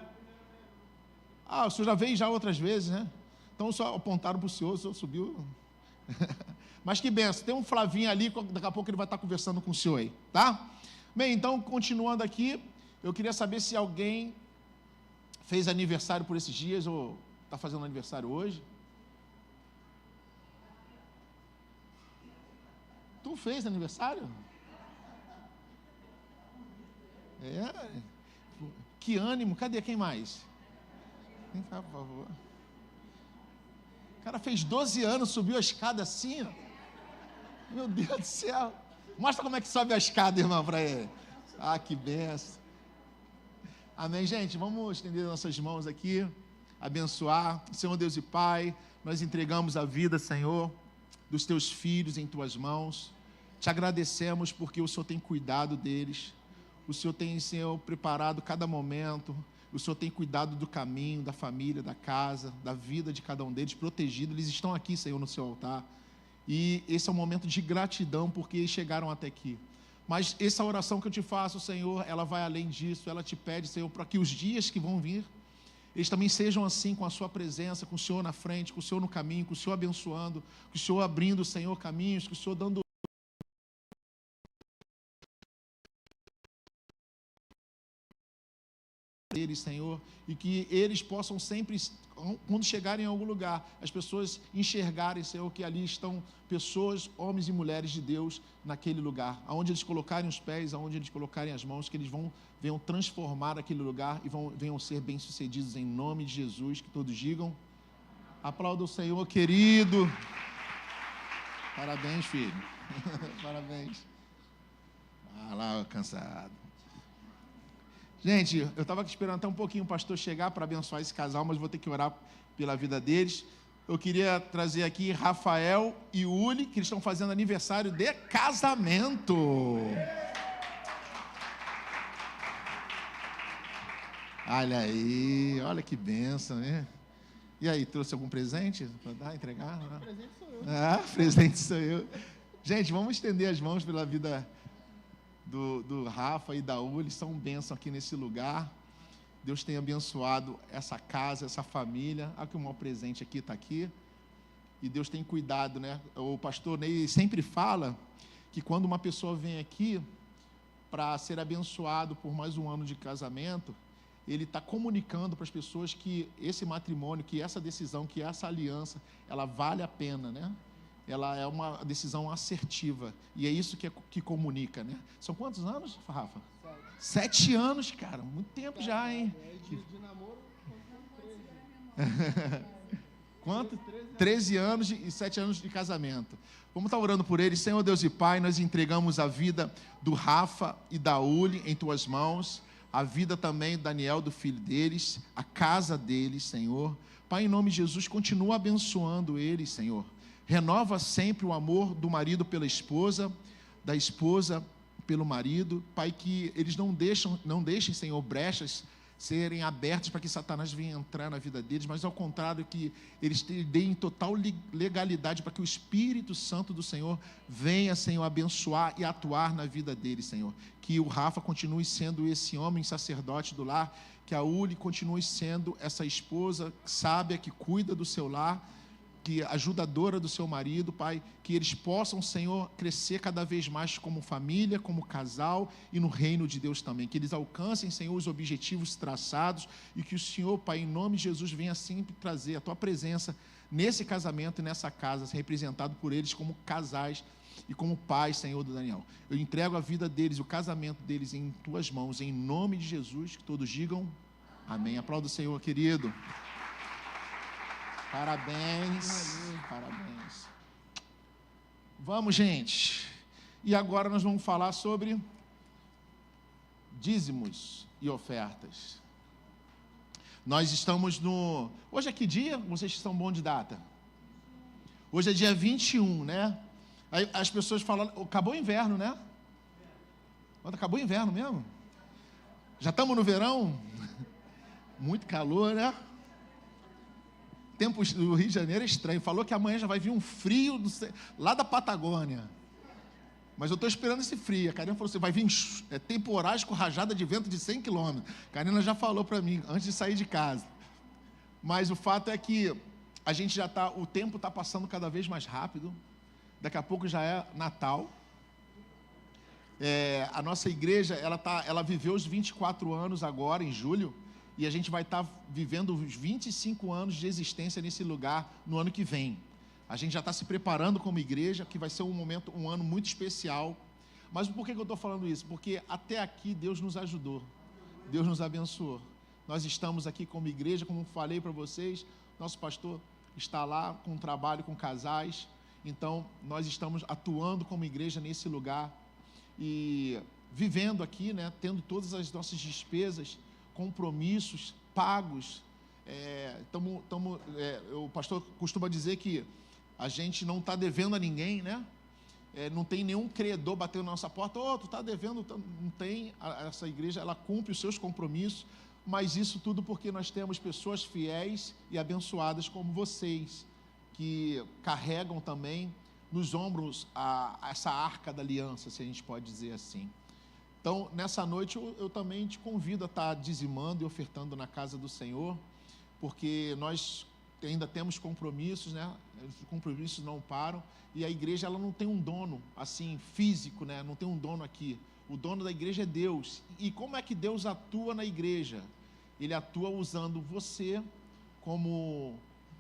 senhor já veio já outras vezes, né? Então só apontaram para o senhor subiu. Mas que benção, tem um Flavinho ali, daqui a pouco ele vai estar conversando com o senhor aí, tá? Bem, então, continuando aqui, eu queria saber se alguém fez aniversário por esses dias, ou está fazendo aniversário hoje. Tu fez aniversário? Que ânimo, cadê quem mais? Vem cá, por favor. O cara fez 12 anos, subiu a escada assim, ó. Meu Deus do céu. Mostra como é que sobe a escada, irmão, para ele. Ah, que benção. Amém, gente? Vamos estender nossas mãos aqui, abençoar. Senhor Deus e Pai, nós entregamos a vida, Senhor, dos teus filhos em tuas mãos. Te agradecemos porque o Senhor tem cuidado deles. O Senhor tem, Senhor, preparado cada momento. O Senhor tem cuidado do caminho, da família, da casa, da vida de cada um deles, protegido. Eles estão aqui, Senhor, no seu altar. E esse é um momento de gratidão porque eles chegaram até aqui. Mas essa oração que eu te faço, Senhor, ela vai além disso. Ela te pede, Senhor, para que os dias que vão vir, eles também sejam assim, com a sua presença, com o Senhor na frente, com o Senhor no caminho, com o Senhor abençoando, com o Senhor abrindo, Senhor, caminhos, com o Senhor dando eles, Senhor, e que eles possam sempre, quando chegarem em algum lugar, as pessoas enxergarem, Senhor, que ali estão pessoas, homens e mulheres de Deus naquele lugar, aonde eles colocarem os pés, aonde eles colocarem as mãos, que eles venham transformar aquele lugar e venham ser bem-sucedidos em nome de Jesus, que todos digam. Aplauda o Senhor, querido. Parabéns, filho. Parabéns. Ah lá, cansado. Gente, eu estava esperando até um pouquinho o pastor chegar para abençoar esse casal, mas vou ter que orar pela vida deles. Eu queria trazer aqui Rafael e Uli, que eles estão fazendo aniversário de casamento. Olha aí, olha que bênção, né? E aí, trouxe algum presente para dar, entregar? Não? Presente sou eu. Ah, presente sou eu. Gente, vamos estender as mãos pela vida do Rafa e da Uli, são bênção aqui nesse lugar. Deus tem abençoado essa casa, essa família. Olha que o maior presente aqui está aqui. E Deus tem cuidado, né? O pastor Ney sempre fala que quando uma pessoa vem aqui para ser abençoado por mais um ano de casamento, ele está comunicando para as pessoas que esse matrimônio, que essa decisão, que essa aliança, ela vale a pena, né? Ela é uma decisão assertiva. E é isso que comunica, né? São quantos anos, Rafa? 7 anos, cara. Muito tempo já, hein? De namoro, 13. Quanto? 13 anos e 7 anos de casamento. Vamos estar orando por eles. Senhor Deus e Pai, nós entregamos a vida do Rafa e da Uli em Tuas mãos, a vida também do Daniel, do filho deles, a casa deles, Senhor. Pai, em nome de Jesus, continua abençoando eles, Senhor. Renova sempre o amor do marido pela esposa, da esposa pelo marido. Pai, que eles não deixem, Senhor, brechas serem abertos para que Satanás venha entrar na vida deles, mas ao contrário, que eles deem total legalidade para que o Espírito Santo do Senhor venha, Senhor, abençoar e atuar na vida deles, Senhor. Que o Rafa continue sendo esse homem sacerdote do lar, que a Uli continue sendo essa esposa sábia que cuida do seu lar, que ajudadora do seu marido, Pai, que eles possam, Senhor, crescer cada vez mais como família, como casal e no reino de Deus também, que eles alcancem, Senhor, os objetivos traçados e que o Senhor, Pai, em nome de Jesus, venha sempre trazer a Tua presença nesse casamento e nessa casa, representado por eles como casais e como pais, Senhor, do Daniel. Eu entrego a vida deles, o casamento deles em Tuas mãos, em nome de Jesus, que todos digam amém. Aplauda o Senhor, querido. Parabéns, parabéns. Vamos, gente. E agora nós vamos falar sobre dízimos e ofertas. Nós estamos no... Hoje é que dia? Vocês estão bons de data? Hoje é dia 21, né? Aí as pessoas falam, acabou o inverno, né? Acabou o inverno mesmo? Já estamos no verão? Muito calor, né? Tempo do Rio de Janeiro é estranho. Falou que amanhã já vai vir um frio lá da Patagônia. Mas eu estou esperando esse frio. A Karina falou assim, vai vir temporais com rajada de vento de 100 km. A Karina já falou para mim, antes de sair de casa. Mas o fato é que a gente já está, o tempo está passando cada vez mais rápido. Daqui a pouco já é Natal. A nossa igreja, ela viveu os 24 anos agora, em julho. E a gente vai estar vivendo os 25 anos de existência nesse lugar no ano que vem. A gente já está se preparando como igreja, que vai ser um ano muito especial. Mas por que eu estou falando isso? Porque até aqui Deus nos ajudou, Deus nos abençoou. Nós estamos aqui como igreja, como falei para vocês, nosso pastor está lá com um trabalho com casais. Então, nós estamos atuando como igreja nesse lugar e vivendo aqui, né, tendo todas as nossas despesas, compromissos pagos. O pastor costuma dizer que a gente não está devendo a ninguém, né? Não tem nenhum credor batendo na nossa porta, tu está devendo, não tem. Essa igreja, ela cumpre os seus compromissos, mas isso tudo porque nós temos pessoas fiéis e abençoadas como vocês, que carregam também nos ombros essa arca da aliança, se a gente pode dizer assim. Então, nessa noite, eu também te convido a estar dizimando e ofertando na casa do Senhor, porque nós ainda temos compromissos, né? Os compromissos não param, e a igreja, ela não tem um dono, assim, físico, né? Não tem um dono aqui. O dono da igreja é Deus. E como é que Deus atua na igreja? Ele atua usando você como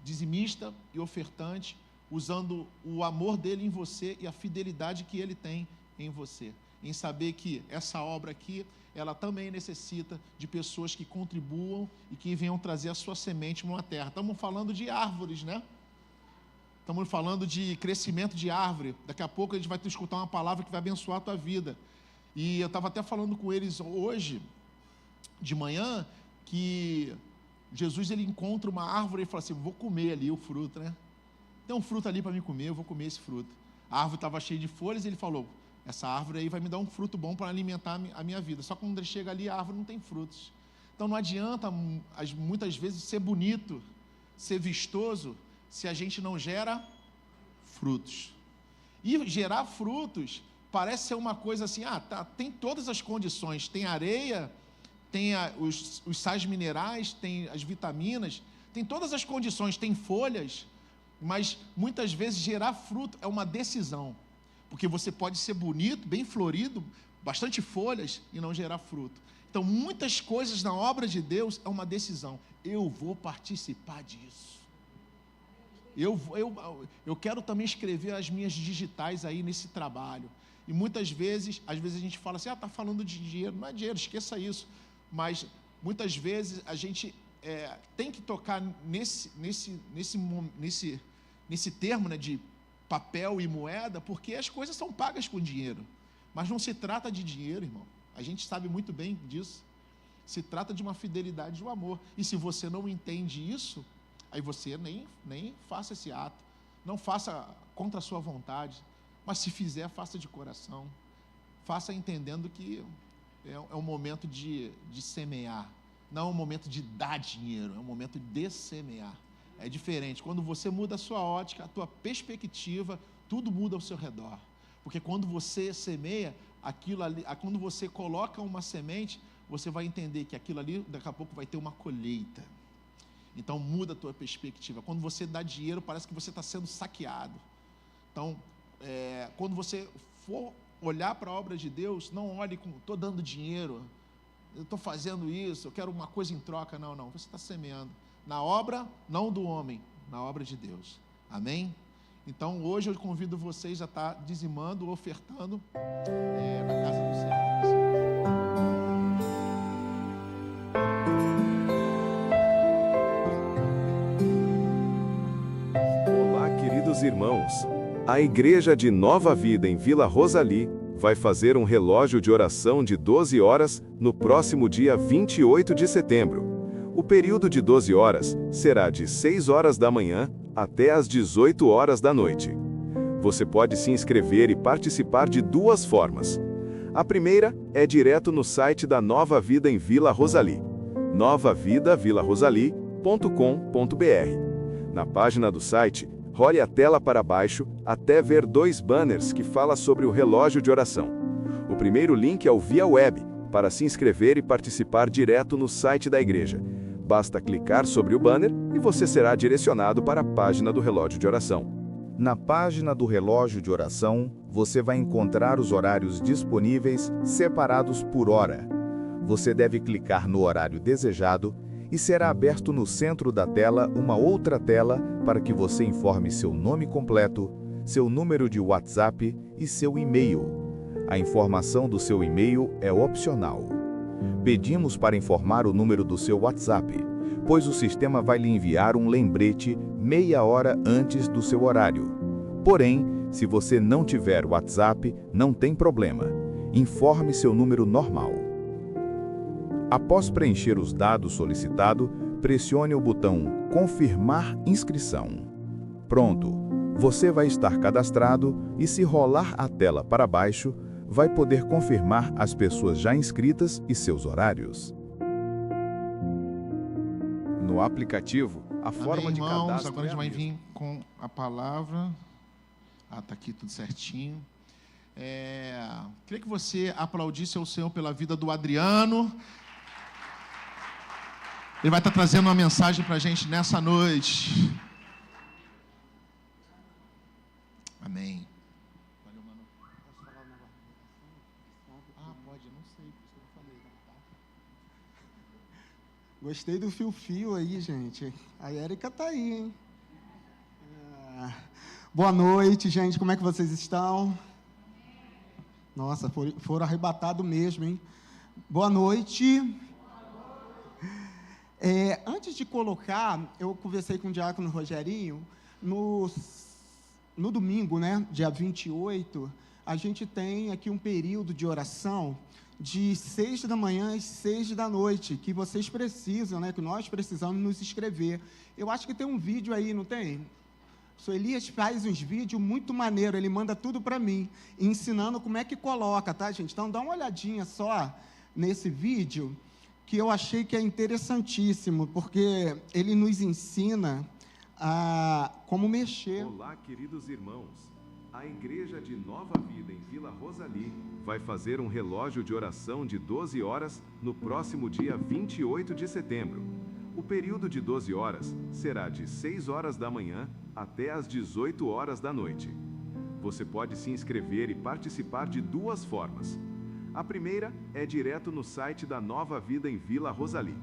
dizimista e ofertante, usando o amor dele em você e a fidelidade que ele tem em você. Em saber que essa obra aqui, ela também necessita de pessoas que contribuam e que venham trazer a sua semente numa terra. Estamos falando de árvores, né? Estamos falando de crescimento de árvore. Daqui a pouco a gente vai escutar uma palavra que vai abençoar a tua vida. E eu estava até falando com eles hoje, de manhã, que Jesus, ele encontra uma árvore e fala assim, vou comer ali o fruto, né? Tem um fruto ali para mim comer, eu vou comer esse fruto. A árvore estava cheia de folhas e ele falou, essa árvore aí vai me dar um fruto bom para alimentar a minha vida. Só que quando ele chega ali, a árvore não tem frutos. Então não adianta, muitas vezes, ser bonito, ser vistoso, se a gente não gera frutos. E gerar frutos parece ser uma coisa assim, tem todas as condições, tem areia, tem os sais minerais, tem as vitaminas, tem todas as condições, tem folhas, mas muitas vezes gerar fruto é uma decisão. Porque você pode ser bonito, bem florido, bastante folhas e não gerar fruto. Então, muitas coisas na obra de Deus é uma decisão. Eu vou participar disso. Eu quero também escrever as minhas digitais aí nesse trabalho. E muitas vezes, às vezes a gente fala assim, está falando de dinheiro. Não é dinheiro, esqueça isso. Mas muitas vezes a gente tem que tocar nesse termo, né, de papel e moeda, porque as coisas são pagas com dinheiro. Mas não se trata de dinheiro, irmão. A gente sabe muito bem disso. Se trata de uma fidelidade, de um amor. E se você não entende isso, aí você nem faça esse ato. Não faça contra a sua vontade. Mas se fizer, faça de coração. Faça entendendo que é um momento de semear. Não é um momento de dar dinheiro, é um momento de semear. É diferente. Quando você muda a sua ótica, a tua perspectiva, tudo muda ao seu redor. Porque quando você semeia, aquilo ali, quando você coloca uma semente, você vai entender que aquilo ali, daqui a pouco, vai ter uma colheita. Então, muda a tua perspectiva. Quando você dá dinheiro, parece que você está sendo saqueado. Então, quando você for olhar para a obra de Deus, não olhe com, estou dando dinheiro, eu estou fazendo isso, eu quero uma coisa em troca. Não, você está semeando. Na obra, não do homem, na obra de Deus. Amém? Então, hoje eu convido vocês a estar dizimando, ofertando na casa do Senhor. Olá, queridos irmãos. A Igreja de Nova Vida em Vila Rosali vai fazer um relógio de oração de 12 horas no próximo dia 28 de setembro. O período de 12 horas será de 6 horas da manhã até às 18 horas da noite. Você pode se inscrever e participar de duas formas. A primeira é direto no site da Nova Vida em Vila Rosali, novavidavilarosali.com.br. Na página do site, role a tela para baixo até ver 2 banners que falam sobre o relógio de oração. O primeiro link é o via web, para se inscrever e participar direto no site da igreja. Basta clicar sobre o banner e você será direcionado para a página do relógio de oração. Na página do relógio de oração, você vai encontrar os horários disponíveis separados por hora. Você deve clicar no horário desejado e será aberto no centro da tela uma outra tela para que você informe seu nome completo, seu número de WhatsApp e seu e-mail. A informação do seu e-mail é opcional. Pedimos para informar o número do seu WhatsApp, pois o sistema vai lhe enviar um lembrete meia hora antes do seu horário. Porém, se você não tiver WhatsApp, não tem problema. Informe seu número normal. Após preencher os dados solicitados, pressione o botão Confirmar inscrição. Pronto! Você vai estar cadastrado e, se rolar a tela para baixo, vai poder confirmar as pessoas já inscritas e seus horários. No aplicativo, a forma de irmãos, cadastro agora a gente vai é a vir com a palavra. Está aqui tudo certinho. Queria que você aplaudisse ao Senhor pela vida do Adriano. Ele vai estar trazendo uma mensagem para a gente nessa noite. Amém. Valeu, mano. Posso falar um negócio? Pode, eu não sei, por isso que eu falei. Tá? Gostei do fio-fio aí, gente. A Érica tá aí, hein? Boa noite, gente. Como é que vocês estão? Nossa, foram arrebatados mesmo, hein? Boa noite. Antes de colocar, eu conversei com o diácono Rogerinho, no domingo, né, dia 28, a gente tem aqui um período de oração de 6 da manhã às 6 da noite, que vocês precisam, né, que nós precisamos nos inscrever. Eu acho que tem um vídeo aí, não tem? O senhor Elias faz uns vídeos muito maneiros, ele manda tudo para mim, ensinando como é que coloca, tá, gente? Então, dá uma olhadinha só nesse vídeo, que eu achei que é interessantíssimo, porque ele nos ensina a como mexer. Olá, queridos irmãos. A Igreja de Nova Vida em Vila Rosali vai fazer um relógio de oração de 12 horas no próximo dia 28 de setembro. O período de 12 horas será de 6 horas da manhã até às 18 horas da noite. Você pode se inscrever e participar de duas formas. A primeira é direto no site da Nova Vida em Vila Rosali,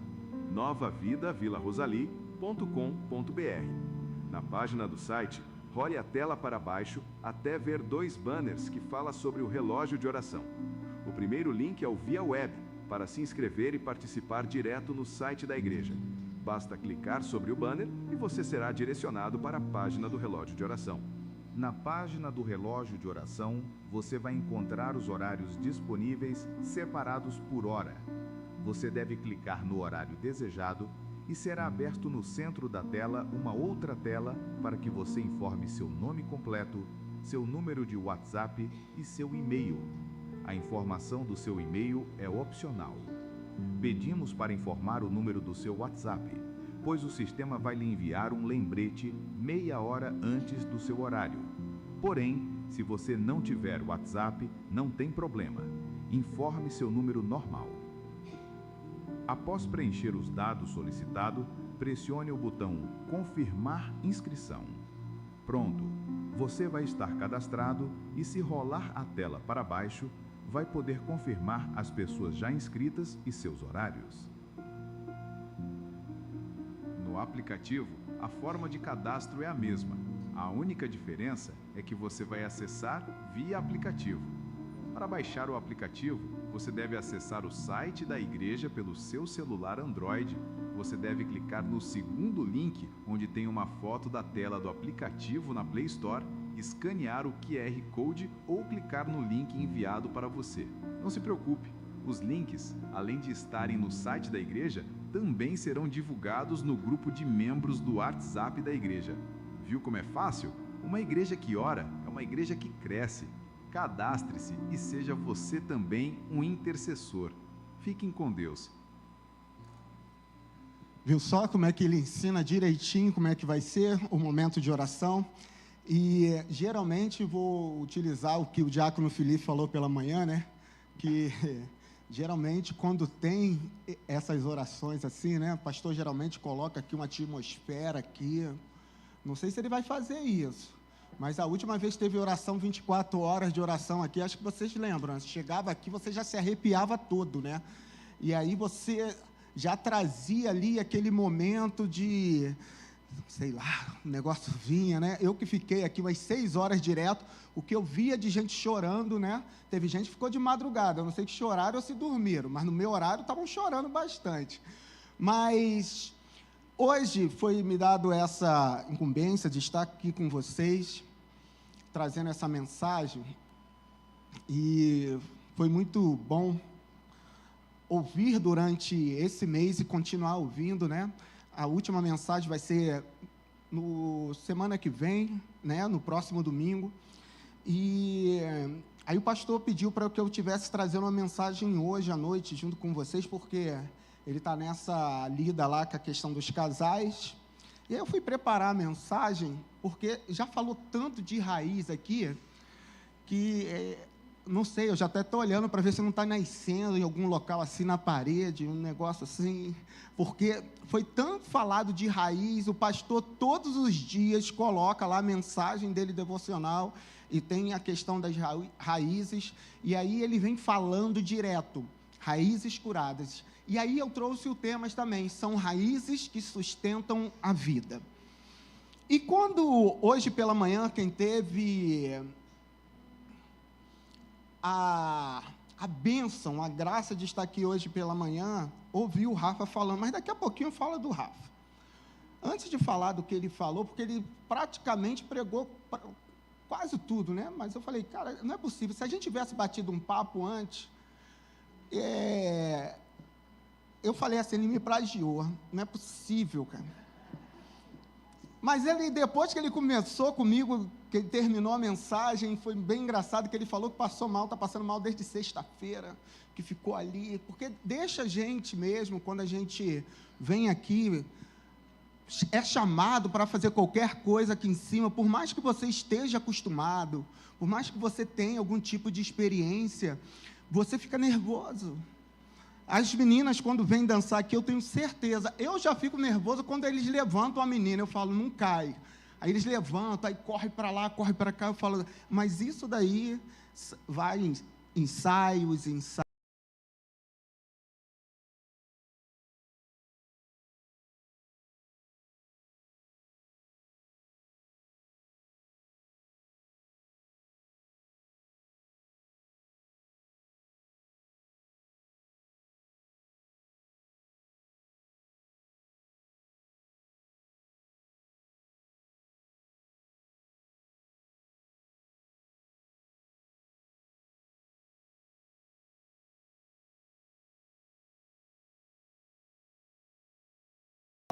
novavidavilarosali.com.br. Na página do site, role a tela para baixo até ver 2 banners que falam sobre o relógio de oração. O primeiro link é o via web, para se inscrever e participar direto no site da igreja. Basta clicar sobre o banner e você será direcionado para a página do relógio de oração. Na página do relógio de oração, você vai encontrar os horários disponíveis separados por hora. Você deve clicar no horário desejado e será aberto no centro da tela uma outra tela para que você informe seu nome completo, seu número de WhatsApp e seu e-mail. A informação do seu e-mail é opcional. Pedimos para informar o número do seu WhatsApp, pois o sistema vai lhe enviar um lembrete meia hora antes do seu horário. Porém, se você não tiver WhatsApp, não tem problema. Informe seu número normal. Após preencher os dados solicitados, pressione o botão Confirmar inscrição. Pronto! Você vai estar cadastrado e, se rolar a tela para baixo, vai poder confirmar as pessoas já inscritas e seus horários. No aplicativo, a forma de cadastro é a mesma. A única diferença é que você vai acessar via aplicativo. Para baixar o aplicativo, você deve acessar o site da igreja pelo seu celular Android. Você deve clicar no segundo link, onde tem uma foto da tela do aplicativo na Play Store, escanear o QR Code ou clicar no link enviado para você. Não se preocupe, os links, além de estarem no site da igreja, também serão divulgados no grupo de membros do WhatsApp da igreja. Viu como é fácil? Uma igreja que ora é uma igreja que cresce. Cadastre-se e seja você também um intercessor. Fiquem com Deus. Viu só como é que ele ensina direitinho como é que vai ser o momento de oração? E geralmente vou utilizar o que o diácono Felipe falou pela manhã, né? Que geralmente quando tem essas orações assim, né? O pastor geralmente coloca aqui uma atmosfera aqui. Não sei se ele vai fazer isso. Mas a última vez que teve oração, 24 horas de oração aqui, acho que vocês lembram, chegava aqui, você já se arrepiava todo, né? E aí você já trazia ali aquele momento de, sei lá, o negócio vinha, né? Eu que fiquei aqui umas 6 horas direto, o que eu via de gente chorando, né? Teve gente que ficou de madrugada, eu não sei se choraram ou se dormiram, mas no meu horário estavam chorando bastante. Mas hoje foi me dado essa incumbência de estar aqui com vocês, trazendo essa mensagem, e foi muito bom ouvir durante esse mês e continuar ouvindo, né? A última mensagem vai ser no semana que vem, né? No próximo domingo, e aí o pastor pediu para que eu tivesse trazendo uma mensagem hoje à noite junto com vocês, porque ele está nessa lida lá com a questão dos casais. E aí eu fui preparar a mensagem, porque já falou tanto de raiz aqui, que, não sei, eu já até estou olhando para ver se não está nascendo em algum local assim na parede, um negócio assim, porque foi tanto falado de raiz, o pastor todos os dias coloca lá a mensagem dele devocional, e tem a questão das raízes, e aí ele vem falando direto, raízes curadas. E aí eu trouxe o tema também, são raízes que sustentam a vida. E quando, hoje pela manhã, quem teve a bênção, a graça de estar aqui hoje pela manhã, ouviu o Rafa falando, mas daqui a pouquinho fala do Rafa. Antes de falar do que ele falou, porque ele praticamente pregou quase tudo, né? Mas eu falei, cara, não é possível, se a gente tivesse batido um papo antes, eu falei assim, ele me plagiou, não é possível, cara. Mas ele, depois que ele começou comigo, que ele terminou a mensagem, foi bem engraçado que ele falou que passou mal, está passando mal desde sexta-feira, que ficou ali, porque deixa a gente mesmo, quando a gente vem aqui, é chamado para fazer qualquer coisa aqui em cima, por mais que você esteja acostumado, por mais que você tenha algum tipo de experiência, você fica nervoso. As meninas, quando vêm dançar aqui, eu tenho certeza, eu já fico nervoso quando eles levantam a menina, eu falo, não cai. Aí eles levantam, aí corre para lá, corre para cá, eu falo, mas isso daí vai em ensaios,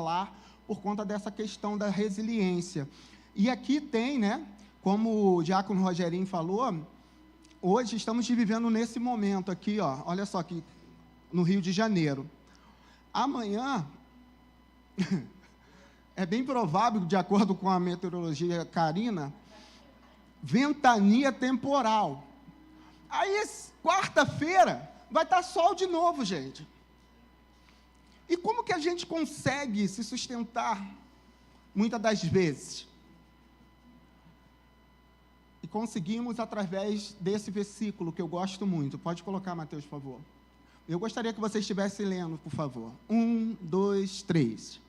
inflar por conta dessa questão da resiliência. E aqui tem, né, como o diácono Rogerinho falou, hoje estamos vivendo nesse momento aqui, ó, olha só aqui, no Rio de Janeiro. Amanhã, é bem provável, de acordo com a meteorologia Carina, ventania temporal. Aí, quarta-feira, vai estar sol de novo, gente. E como que a gente consegue se sustentar, muitas das vezes? E conseguimos através desse versículo, que eu gosto muito. Pode colocar, Mateus, por favor. Eu gostaria que você estivesse lendo, por favor. 1, 2, 3.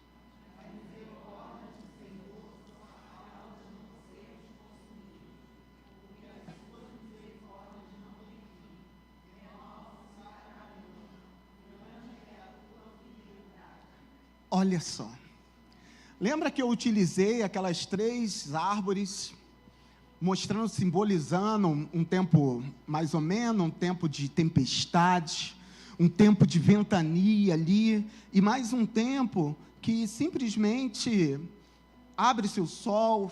Olha só. Lembra que eu utilizei aquelas 3 árvores, mostrando, simbolizando um tempo mais ou menos, um tempo de tempestade, um tempo de ventania ali, e mais um tempo que simplesmente abre-se o sol,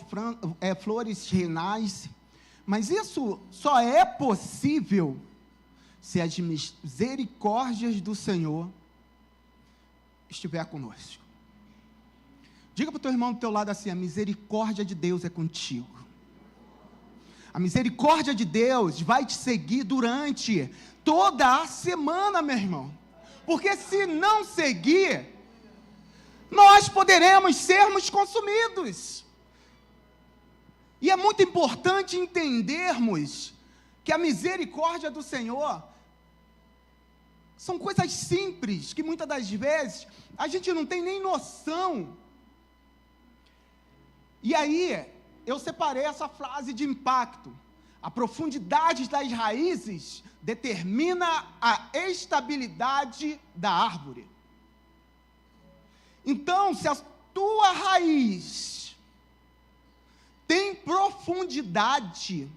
flores renais. Mas isso só é possível se as misericórdias do Senhor estiver conosco. Diga para o teu irmão do teu lado assim: a misericórdia de Deus é contigo. A misericórdia de Deus vai te seguir durante toda a semana, meu irmão. Porque se não seguir, nós poderemos sermos consumidos. E é muito importante entendermos que a misericórdia do Senhor são coisas simples, que muitas das vezes a gente não tem nem noção. E aí, eu separei essa frase de impacto. A profundidade das raízes determina a estabilidade da árvore. Então, se a tua raiz tem profundidade,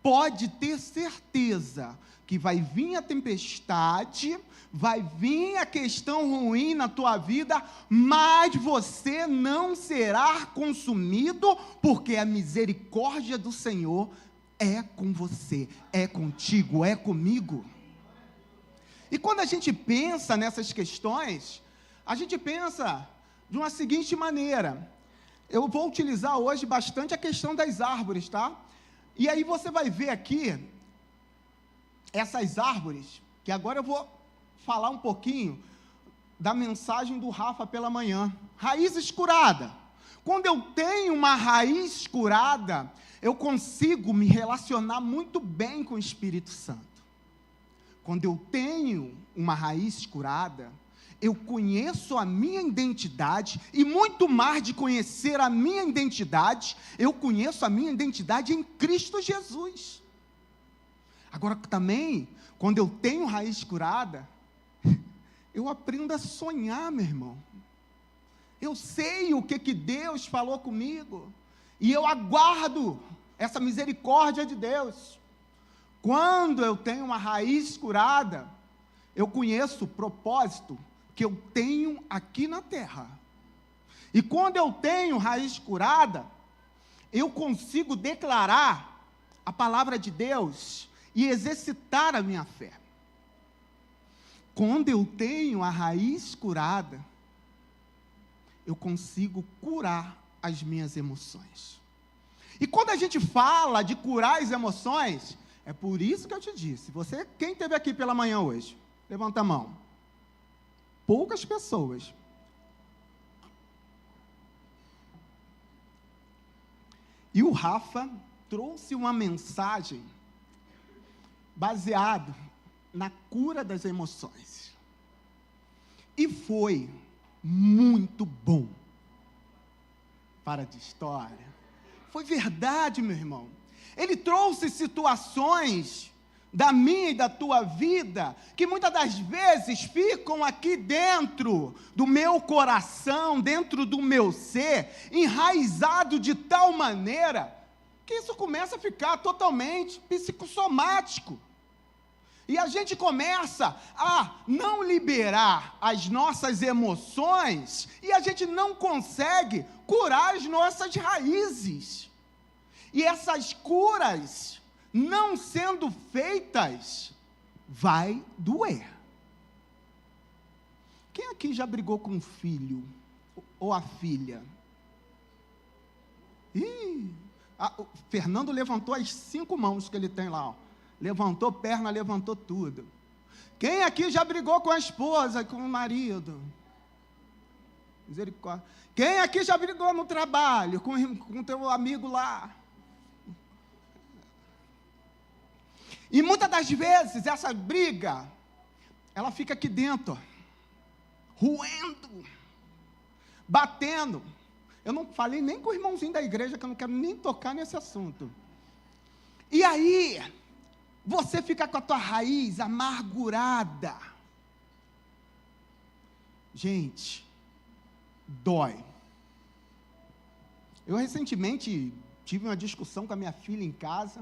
pode ter certeza que vai vir a tempestade, vai vir a questão ruim na tua vida, mas você não será consumido, porque a misericórdia do Senhor é com você, é contigo, é comigo. E quando a gente pensa nessas questões, a gente pensa de uma seguinte maneira. Eu vou utilizar hoje bastante a questão das árvores, tá? E aí você vai ver aqui essas árvores, que agora eu vou falar um pouquinho da mensagem do Rafa pela manhã. Raízes curadas. Quando eu tenho uma raiz curada, eu consigo me relacionar muito bem com o Espírito Santo. Quando eu tenho uma raiz curada, eu conheço a minha identidade, e muito mais de conhecer a minha identidade, eu conheço a minha identidade em Cristo Jesus. Agora também, quando eu tenho raiz curada, eu aprendo a sonhar, meu irmão. Eu sei o que Deus falou comigo, e eu aguardo essa misericórdia de Deus. Quando eu tenho uma raiz curada, eu conheço o propósito que eu tenho aqui na terra. E quando eu tenho raiz curada, eu consigo declarar a palavra de Deus e exercitar a minha fé. Quando eu tenho a raiz curada, eu consigo curar as minhas emoções. E quando a gente fala de curar as emoções, é por isso que eu te disse. Quem esteve aqui pela manhã hoje? Levanta a mão. Poucas pessoas. E o Rafa trouxe uma mensagem baseada na cura das emoções. E foi muito bom. Para de história. Foi verdade, meu irmão. Ele trouxe situações da minha e da tua vida, que muitas das vezes ficam aqui dentro do meu coração, dentro do meu ser, enraizado de tal maneira, que isso começa a ficar totalmente psicossomático. E a gente começa a não liberar as nossas emoções e a gente não consegue curar as nossas raízes. E essas curas, não sendo feitas, vai doer. Quem aqui já brigou com o filho ou a filha? O Fernando levantou as 5 mãos que ele tem lá, ó. Levantou perna, levantou tudo. Quem aqui já brigou com a esposa, com o marido? Misericórdia. Quem aqui já brigou no trabalho, com teu amigo lá? E muitas das vezes, essa briga, ela fica aqui dentro, roendo, batendo. Eu não falei nem com o irmãozinho da igreja, que eu não quero nem tocar nesse assunto. E aí, você fica com a tua raiz amargurada. Gente, dói. Eu recentemente tive uma discussão com a minha filha em casa.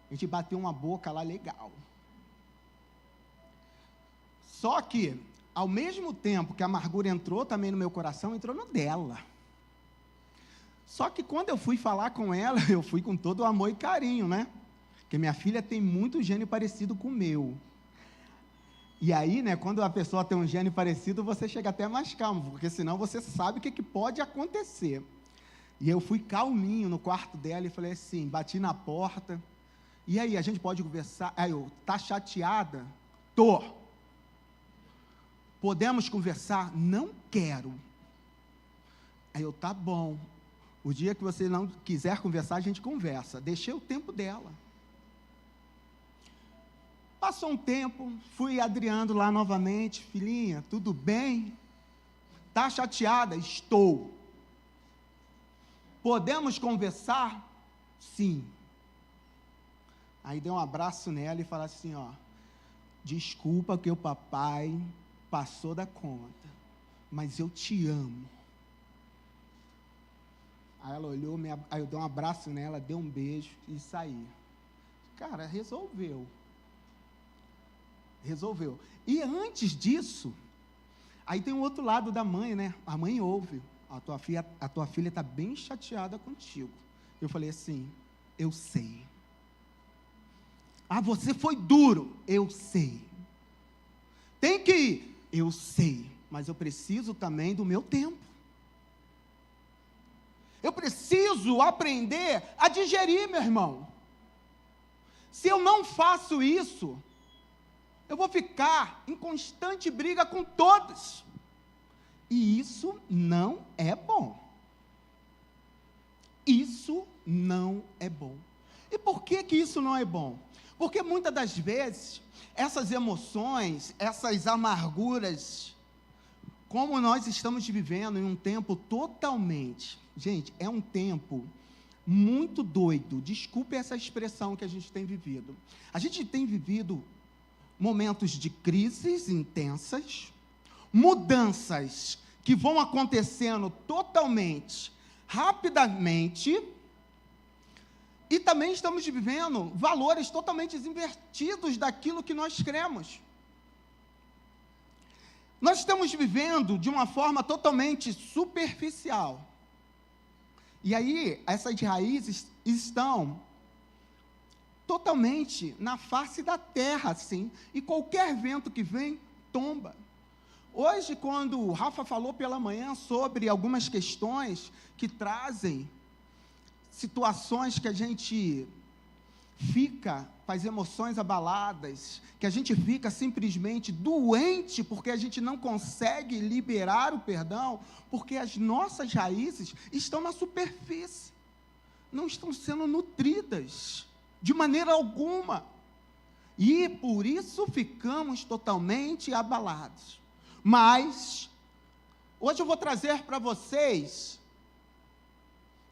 A gente bateu uma boca lá legal. Só que, ao mesmo tempo que a amargura entrou também no meu coração, entrou no dela. Só que quando eu fui falar com ela, eu fui com todo o amor e carinho, né? Porque minha filha tem muito gênio parecido com o meu. E aí, né, quando a pessoa tem um gênio parecido, você chega até mais calmo, porque senão você sabe o que pode acontecer. E eu fui calminho no quarto dela e falei assim, bati na porta. E aí, a gente pode conversar? Aí eu, tá chateada? Tô. Podemos conversar? Não quero. Aí eu, tá bom. O dia que você não quiser conversar, a gente conversa. Deixei o tempo dela. Passou um tempo, fui adriando lá novamente. Filhinha, tudo bem? Tá chateada? Estou. Podemos conversar? Sim. Aí dei um abraço nela e falei assim, ó, desculpa que o papai passou da conta, mas eu te amo. Aí ela olhou, aí eu dei um abraço nela, dei um beijo e saí. Cara, resolveu. E antes disso, aí tem o outro lado da mãe, né? A mãe ouve, a tua filha está bem chateada contigo. Eu falei assim, eu sei. Ah, você foi duro. Eu sei. Tem que ir. Eu sei. Mas eu preciso também do meu tempo. Eu preciso aprender a digerir, meu irmão. Se eu não faço isso, eu vou ficar em constante briga com todos. E isso não é bom. Isso não é bom. E por que isso não é bom? Porque muitas das vezes, essas emoções, essas amarguras, como nós estamos vivendo em um tempo totalmente, gente, é um tempo muito doido, desculpe essa expressão que a gente tem vivido. A gente tem vivido momentos de crises intensas, mudanças que vão acontecendo totalmente, rapidamente, e também estamos vivendo valores totalmente invertidos daquilo que nós cremos. Nós estamos vivendo de uma forma totalmente superficial. E aí, essas raízes estão totalmente na face da terra, assim, e qualquer vento que vem, tomba. Hoje, quando o Rafa falou pela manhã sobre algumas questões que trazem situações que a gente fica com as emoções abaladas, que a gente fica simplesmente doente porque a gente não consegue liberar o perdão, porque as nossas raízes estão na superfície, não estão sendo nutridas de maneira alguma, e por isso ficamos totalmente abalados. Mas hoje eu vou trazer para vocês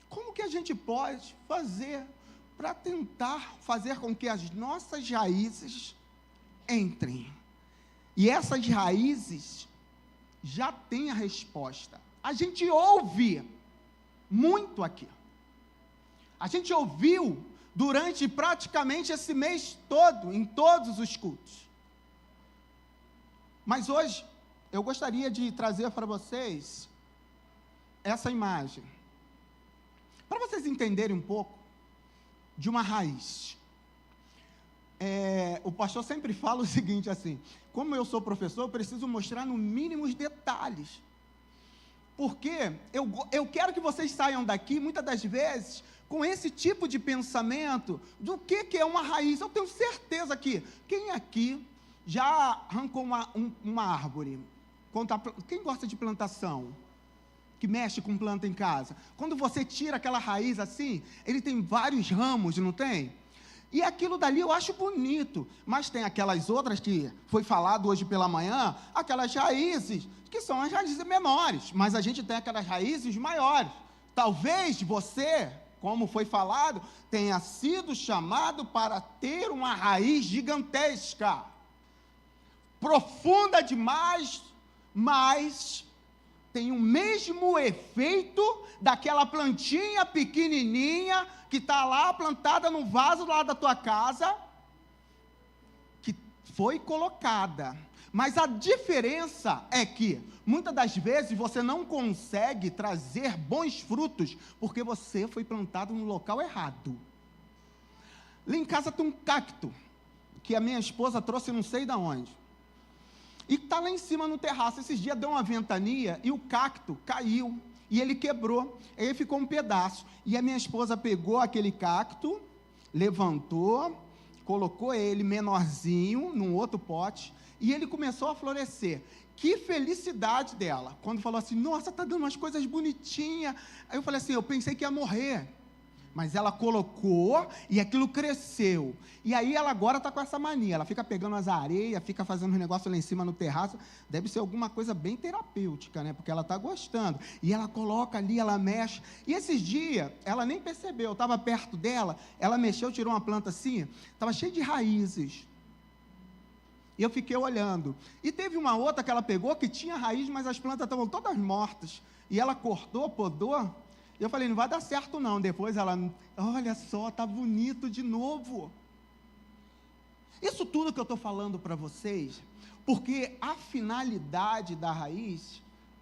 como que a gente pode fazer para tentar fazer com que as nossas raízes entrem. E essas raízes já têm a resposta. A gente ouve muito aqui. A gente ouviu durante praticamente esse mês todo, em todos os cultos. Mas hoje, eu gostaria de trazer para vocês essa imagem, para vocês entenderem um pouco de uma raiz. O pastor sempre fala o seguinte assim: como eu sou professor, eu preciso mostrar no mínimo os detalhes, porque eu quero que vocês saiam daqui, muitas das vezes, com esse tipo de pensamento do que é uma raiz. Eu tenho certeza que quem aqui já arrancou uma árvore? Quem gosta de plantação? Que mexe com planta em casa? Quando você tira aquela raiz assim, ele tem vários ramos, não tem? E aquilo dali eu acho bonito, mas tem aquelas outras que foi falado hoje pela manhã, aquelas raízes, que são as raízes menores, mas a gente tem aquelas raízes maiores. Talvez você, como foi falado, tenha sido chamado para ter uma raiz gigantesca, profunda demais, mas tem o mesmo efeito daquela plantinha pequenininha que está lá plantada no vaso lá da tua casa, que foi colocada. Mas a diferença é que, muitas das vezes, você não consegue trazer bons frutos, porque você foi plantado no local errado. Lá em casa tem um cacto, que a minha esposa trouxe não sei de onde. E está lá em cima no terraço. Esses dias deu uma ventania e o cacto caiu. E ele quebrou. Aí ficou um pedaço. E a minha esposa pegou aquele cacto, levantou, colocou ele menorzinho num outro pote. E ele começou a florescer. Que felicidade dela. Quando falou assim: nossa, está dando umas coisas bonitinhas. Aí eu falei assim: eu pensei que ia morrer. Mas ela colocou e aquilo cresceu. E aí ela agora está com essa mania. Ela fica pegando as areias, fica fazendo um negócio lá em cima no terraço. Deve ser alguma coisa bem terapêutica, né? Porque ela está gostando. E ela coloca ali, ela mexe. E esses dias, ela nem percebeu. Eu estava perto dela, ela mexeu, tirou uma planta assim, estava cheia de raízes. E eu fiquei olhando. E teve uma outra que ela pegou, que tinha raiz, mas as plantas estavam todas mortas. E ela cortou, podou. Eu falei: não vai dar certo não. Depois ela: olha só, está bonito de novo. Isso tudo que eu estou falando para vocês, porque a finalidade da raiz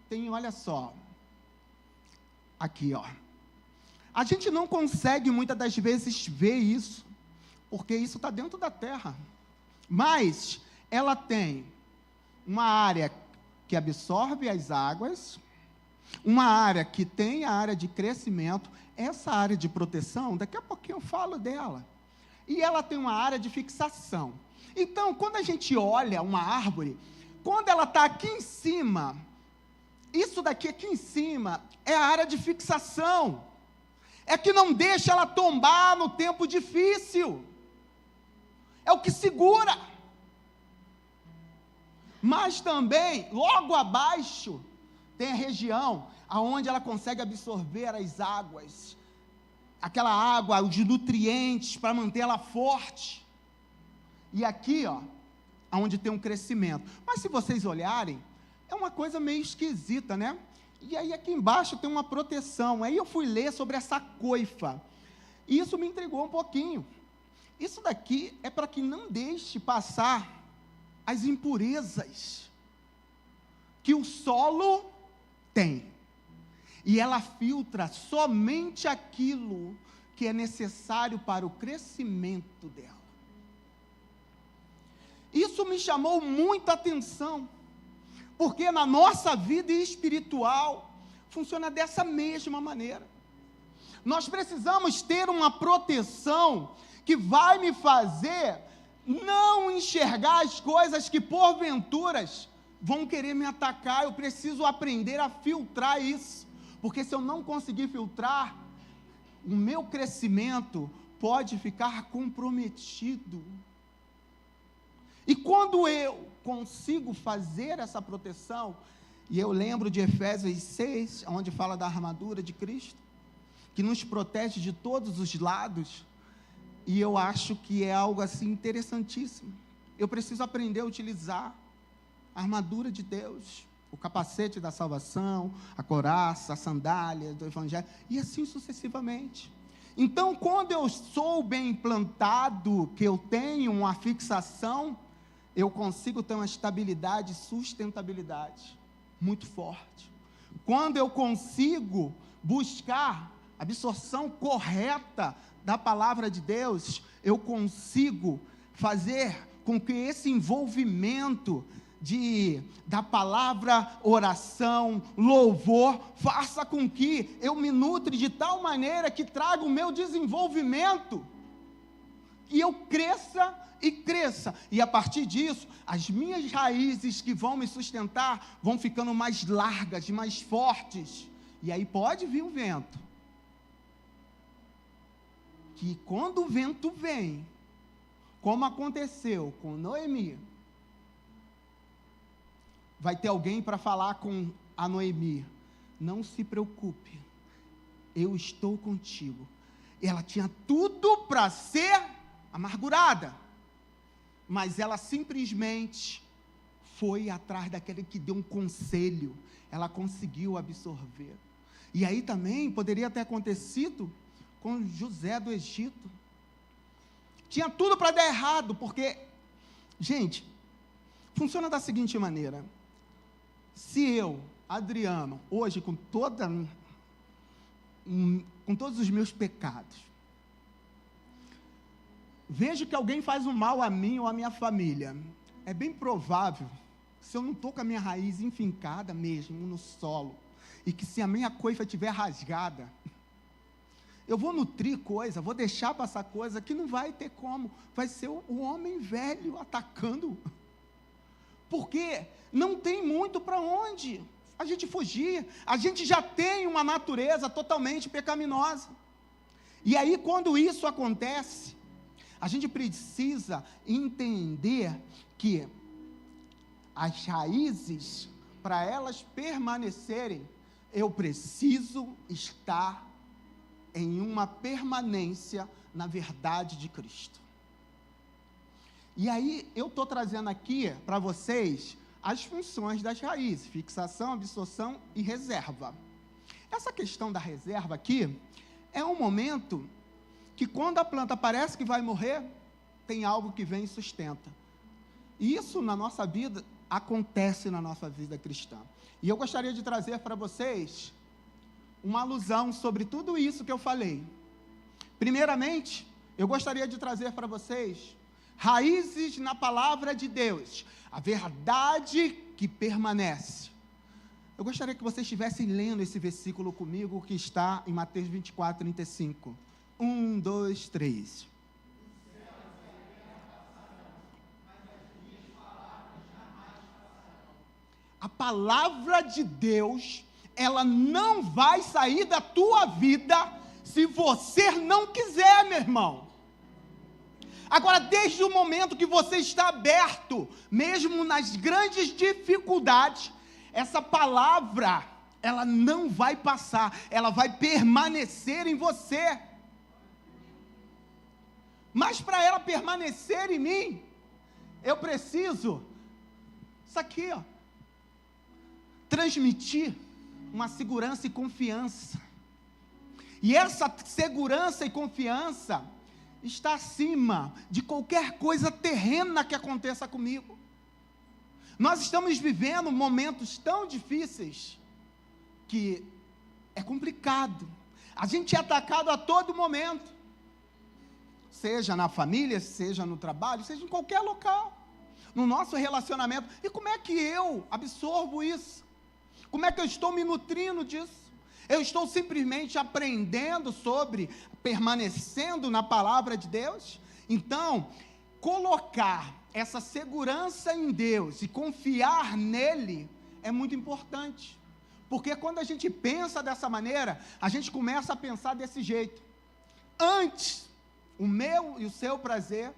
tem, olha só, aqui ó. A gente não consegue muitas das vezes ver isso, porque isso está dentro da terra. Mas ela tem uma área que absorve as águas, uma área que tem a área de crescimento, essa área de proteção, daqui a pouquinho eu falo dela. E ela tem uma área de fixação. Então, quando a gente olha uma árvore, quando ela está aqui em cima, isso daqui aqui em cima é a área de fixação. É que não deixa ela tombar no tempo difícil. É o que segura. Mas também, logo abaixo, tem a região onde ela consegue absorver as águas, aquela água, os nutrientes, para manter ela forte. E aqui, ó, onde tem um crescimento. Mas se vocês olharem, é uma coisa meio esquisita, né? E aí aqui embaixo tem uma proteção. Aí eu fui ler sobre essa coifa. E isso me intrigou um pouquinho. Isso daqui é para que não deixe passar as impurezas que o solo tem. E ela filtra somente aquilo que é necessário para o crescimento dela. Isso me chamou muita atenção, porque na nossa vida espiritual funciona dessa mesma maneira. Nós precisamos ter uma proteção que vai me fazer não enxergar as coisas que porventuras vão querer me atacar. Eu preciso aprender a filtrar isso, porque se eu não conseguir filtrar, o meu crescimento pode ficar comprometido. E quando eu consigo fazer essa proteção, e eu lembro de Efésios 6, onde fala da armadura de Cristo, que nos protege de todos os lados, e eu acho que é algo assim interessantíssimo. Eu preciso aprender a utilizar a armadura de Deus, o capacete da salvação, a couraça, a sandália do evangelho, e assim sucessivamente. Então, quando eu sou bem plantado, que eu tenho uma fixação, eu consigo ter uma estabilidade e sustentabilidade muito forte. Quando eu consigo buscar a absorção correta da palavra de Deus, eu consigo fazer com que esse envolvimento da palavra, oração, louvor, faça com que eu me nutre de tal maneira que traga o meu desenvolvimento, e eu cresça e cresça, e a partir disso, as minhas raízes que vão me sustentar, vão ficando mais largas, mais fortes, e aí pode vir o vento, que quando o vento vem, como aconteceu com Noemi, vai ter alguém para falar com a Noemi, não se preocupe, eu estou contigo. Ela tinha tudo para ser amargurada, mas ela simplesmente foi atrás daquele que deu um conselho, ela conseguiu absorver. E aí também poderia ter acontecido com José do Egito, tinha tudo para dar errado, porque, gente, funciona da seguinte maneira: se eu, Adriano, hoje com todos os meus pecados, vejo que alguém faz um mal a mim ou à minha família, é bem provável, se eu não estou com a minha raiz enfincada mesmo no solo, e que se a minha coifa estiver rasgada, eu vou nutrir coisa, vou deixar passar coisa que não vai ter como, vai ser o homem velho atacando, porque não tem muito para onde a gente fugir, a gente já tem uma natureza totalmente pecaminosa, e aí quando isso acontece, a gente precisa entender que as raízes, para elas permanecerem, eu preciso estar em uma permanência na verdade de Cristo. E aí eu estou trazendo aqui para vocês as funções das raízes: fixação, absorção e reserva. Essa questão da reserva aqui é um momento que quando a planta parece que vai morrer, tem algo que vem e sustenta. E isso na nossa vida acontece na nossa vida cristã. E eu gostaria de trazer para vocês uma alusão sobre tudo isso que eu falei. Primeiramente, eu gostaria de trazer para vocês raízes na palavra de Deus, a verdade que permanece. Eu gostaria que vocês estivessem lendo esse versículo comigo, que está em Mateus 24, 35. 1, 2, 3. A palavra de Deus, ela não vai sair da tua vida se você não quiser, meu irmão. Agora, desde o momento que você está aberto, mesmo nas grandes dificuldades, essa palavra, ela não vai passar, ela vai permanecer em você. Mas para ela permanecer em mim, eu preciso, isso aqui, ó, transmitir uma segurança e confiança. E essa segurança e confiança está acima de qualquer coisa terrena que aconteça comigo. Nós estamos vivendo momentos tão difíceis que é complicado. A gente é atacado a todo momento, seja na família, seja no trabalho, seja em qualquer local, no nosso relacionamento. E como é que eu absorvo isso? Como é que eu estou me nutrindo disso? Eu estou simplesmente aprendendo sobre, permanecendo na palavra de Deus? Então, colocar essa segurança em Deus e confiar nele é muito importante. Porque quando a gente pensa dessa maneira, a gente começa a pensar desse jeito: antes, o meu e o seu prazer,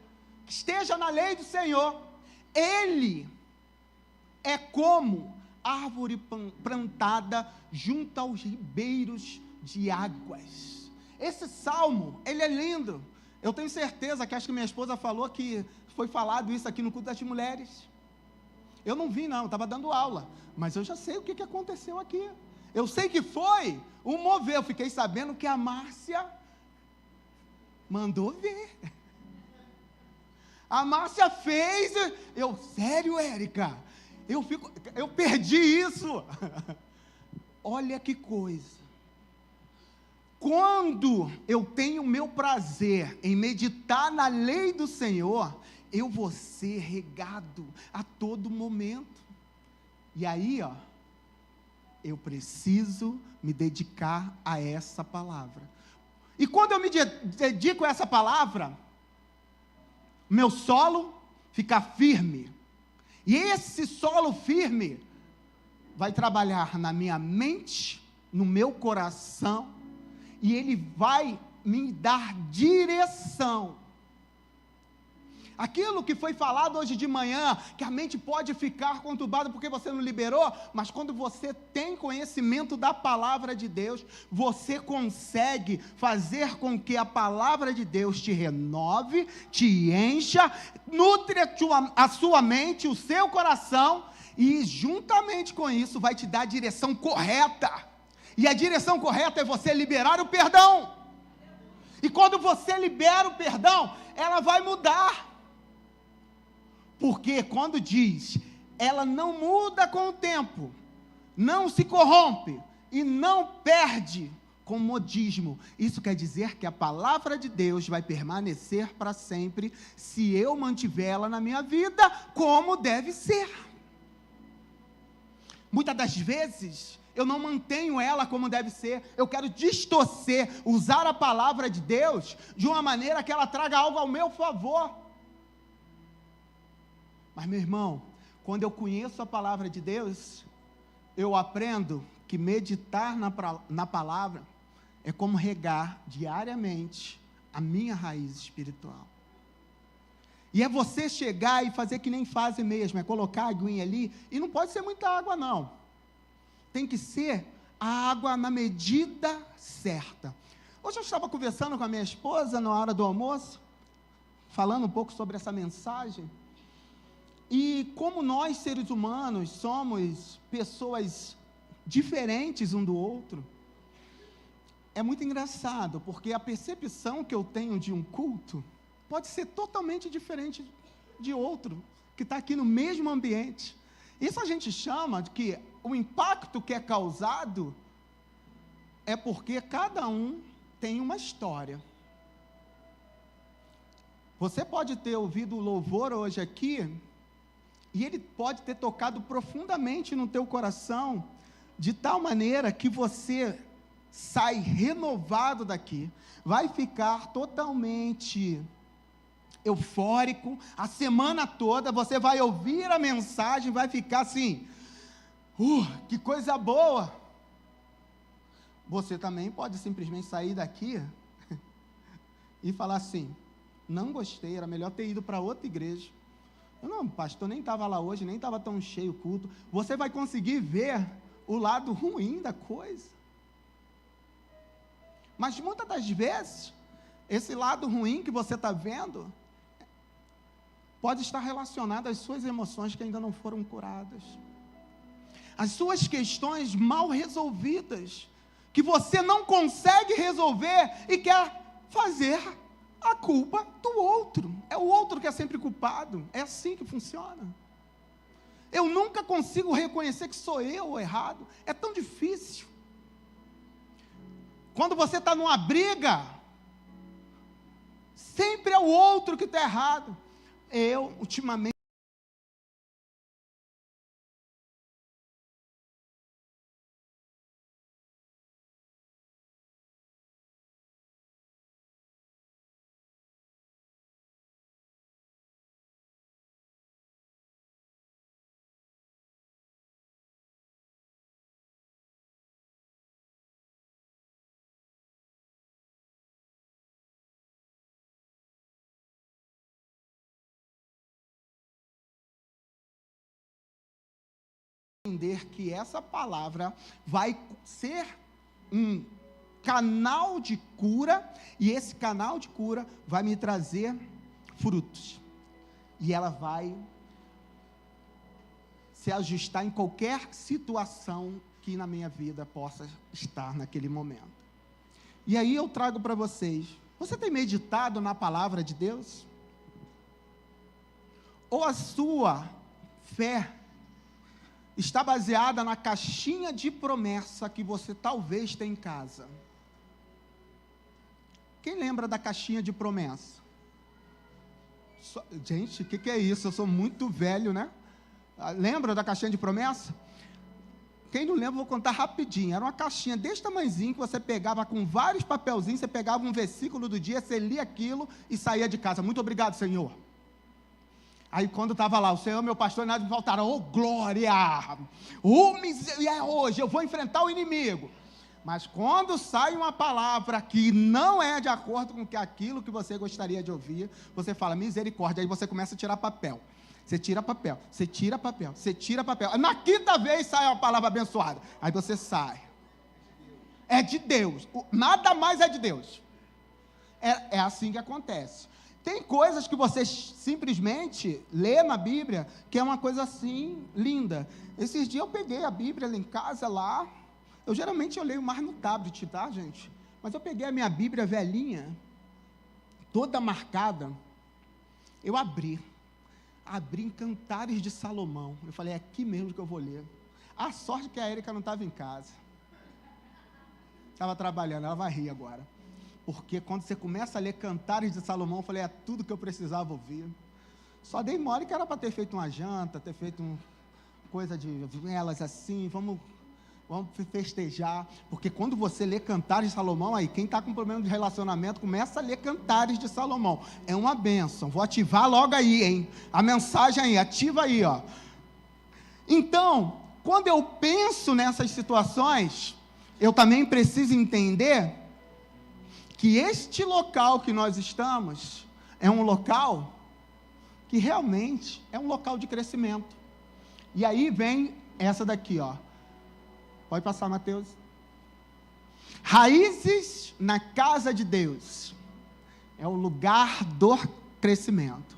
que esteja na lei do Senhor. Ele é como árvore plantada junto aos ribeiros de águas. Esse salmo, ele é lindo. Eu tenho certeza que, acho que minha esposa falou que foi falado isso aqui no culto das mulheres. Eu não vi não, estava dando aula, mas eu já sei o que aconteceu aqui. Eu sei que foi um mover. Eu fiquei sabendo que a Márcia Mandou ver. A Márcia fez. Sério, Érica? Eu perdi isso. Olha que coisa. Quando eu tenho meu prazer em meditar na lei do Senhor, eu vou ser regado a todo momento. E aí, eu preciso me dedicar a essa palavra. E quando eu me dedico a essa palavra, meu solo fica firme. E esse solo firme vai trabalhar na minha mente, no meu coração, e ele vai me dar direção. Aquilo que foi falado hoje de manhã, que a mente pode ficar conturbada porque você não liberou, mas quando você tem conhecimento da palavra de Deus, você consegue fazer com que a palavra de Deus te renove, te encha, nutre a sua mente, o seu coração, e juntamente com isso vai te dar a direção correta. E a direção correta é você liberar o perdão. E quando você libera o perdão, ela vai mudar. Porque quando diz, ela não muda com o tempo, não se corrompe e não perde com modismo. Isso quer dizer que a palavra de Deus vai permanecer para sempre, se eu mantiver ela na minha vida como deve ser. Muitas das vezes, eu não mantenho ela como deve ser, eu quero distorcer, usar a palavra de Deus de uma maneira que ela traga algo ao meu favor. Mas, meu irmão, quando eu conheço a palavra de Deus, eu aprendo que meditar na palavra é como regar diariamente a minha raiz espiritual. E é você chegar e fazer que nem fazem mesmo, é colocar a aguinha ali, e não pode ser muita água não, tem que ser a água na medida certa. Hoje eu estava conversando com a minha esposa na hora do almoço, falando um pouco sobre essa mensagem, e como nós seres humanos somos pessoas diferentes um do outro, é muito engraçado, porque a percepção que eu tenho de um culto pode ser totalmente diferente de outro, que está aqui no mesmo ambiente. Isso a gente chama de que o impacto que é causado é porque cada um tem uma história. Você pode ter ouvido o louvor hoje aqui, e ele pode ter tocado profundamente no teu coração, de tal maneira que você sai renovado daqui, vai ficar totalmente eufórico, a semana toda você vai ouvir a mensagem, vai ficar assim, que coisa boa. Você também pode simplesmente sair daqui e falar assim, não gostei, era melhor ter ido para outra igreja. Não, pastor, nem estava lá hoje, nem estava tão cheio o culto. Você vai conseguir ver o lado ruim da coisa. Mas muitas das vezes, esse lado ruim que você está vendo, pode estar relacionado às suas emoções que ainda não foram curadas. As suas questões mal resolvidas, que você não consegue resolver e quer fazer a culpa do outro. É o outro que é sempre culpado. É assim que funciona. Eu nunca consigo reconhecer que sou eu o errado. É tão difícil. Quando você está numa briga, sempre é o outro que está errado. Eu, ultimamente, entender que essa palavra vai ser um canal de cura, e esse canal de cura vai me trazer frutos, e ela vai se ajustar em qualquer situação que na minha vida possa estar naquele momento. E aí eu trago para vocês Você tem meditado na palavra de Deus? Ou a sua fé está baseada na caixinha de promessa que você talvez tenha em casa? Quem lembra da caixinha de promessa? Gente, o que é isso? Eu sou muito velho, né? Lembra da caixinha de promessa? Quem não lembra, vou contar rapidinho. Era uma caixinha desse tamanhozinho que você pegava com vários papelzinhos, você pegava um versículo do dia, você lia aquilo e saía de casa. Muito obrigado, Senhor. Aí quando estava lá, o Senhor, meu pastor, nada me faltará. Oh, glória! Oh, hoje eu vou enfrentar o inimigo. Mas quando sai uma palavra que não é de acordo com aquilo que você gostaria de ouvir, você fala misericórdia, aí você começa a tirar papel. Você tira papel, você tira papel, você tira papel. Na quinta vez sai uma palavra abençoada. Aí você sai. É de Deus. Nada mais é de Deus. É assim que acontece. Tem coisas que você simplesmente lê na Bíblia, que é uma coisa assim, linda. Esses dias eu peguei a Bíblia lá em casa, lá. Geralmente eu leio mais no tablet, tá, gente? Mas eu peguei a minha Bíblia velhinha, toda marcada. Eu abri em Cantares de Salomão. Eu falei, é aqui mesmo que eu vou ler. A sorte que a Érica não estava em casa. Estava trabalhando, ela vai rir agora. Porque quando você começa a ler Cantares de Salomão, eu falei, é tudo que eu precisava ouvir. Só dei mole que era para ter feito uma janta, ter feito coisa de velas assim, vamos festejar, porque quando você lê Cantares de Salomão, aí quem está com problema de relacionamento, começa a ler Cantares de Salomão, é uma bênção, vou ativar logo aí, hein, a mensagem aí, ativa aí, ó. Então, quando eu penso nessas situações, eu também preciso entender que este local que nós estamos, é um local que realmente é um local de crescimento, e aí vem essa daqui, ó. Pode passar, Mateus. Raízes na casa de Deus. É o lugar do crescimento.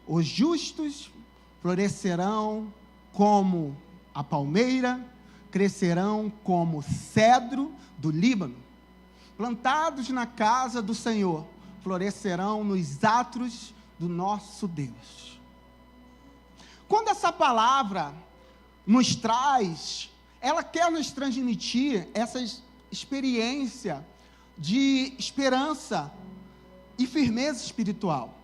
Os justos florescerão como a palmeira, crescerão como cedro do Líbano. Plantados na casa do Senhor, florescerão nos atos do nosso Deus. Quando essa palavra nos traz, ela quer nos transmitir essa experiência de esperança e firmeza espiritual.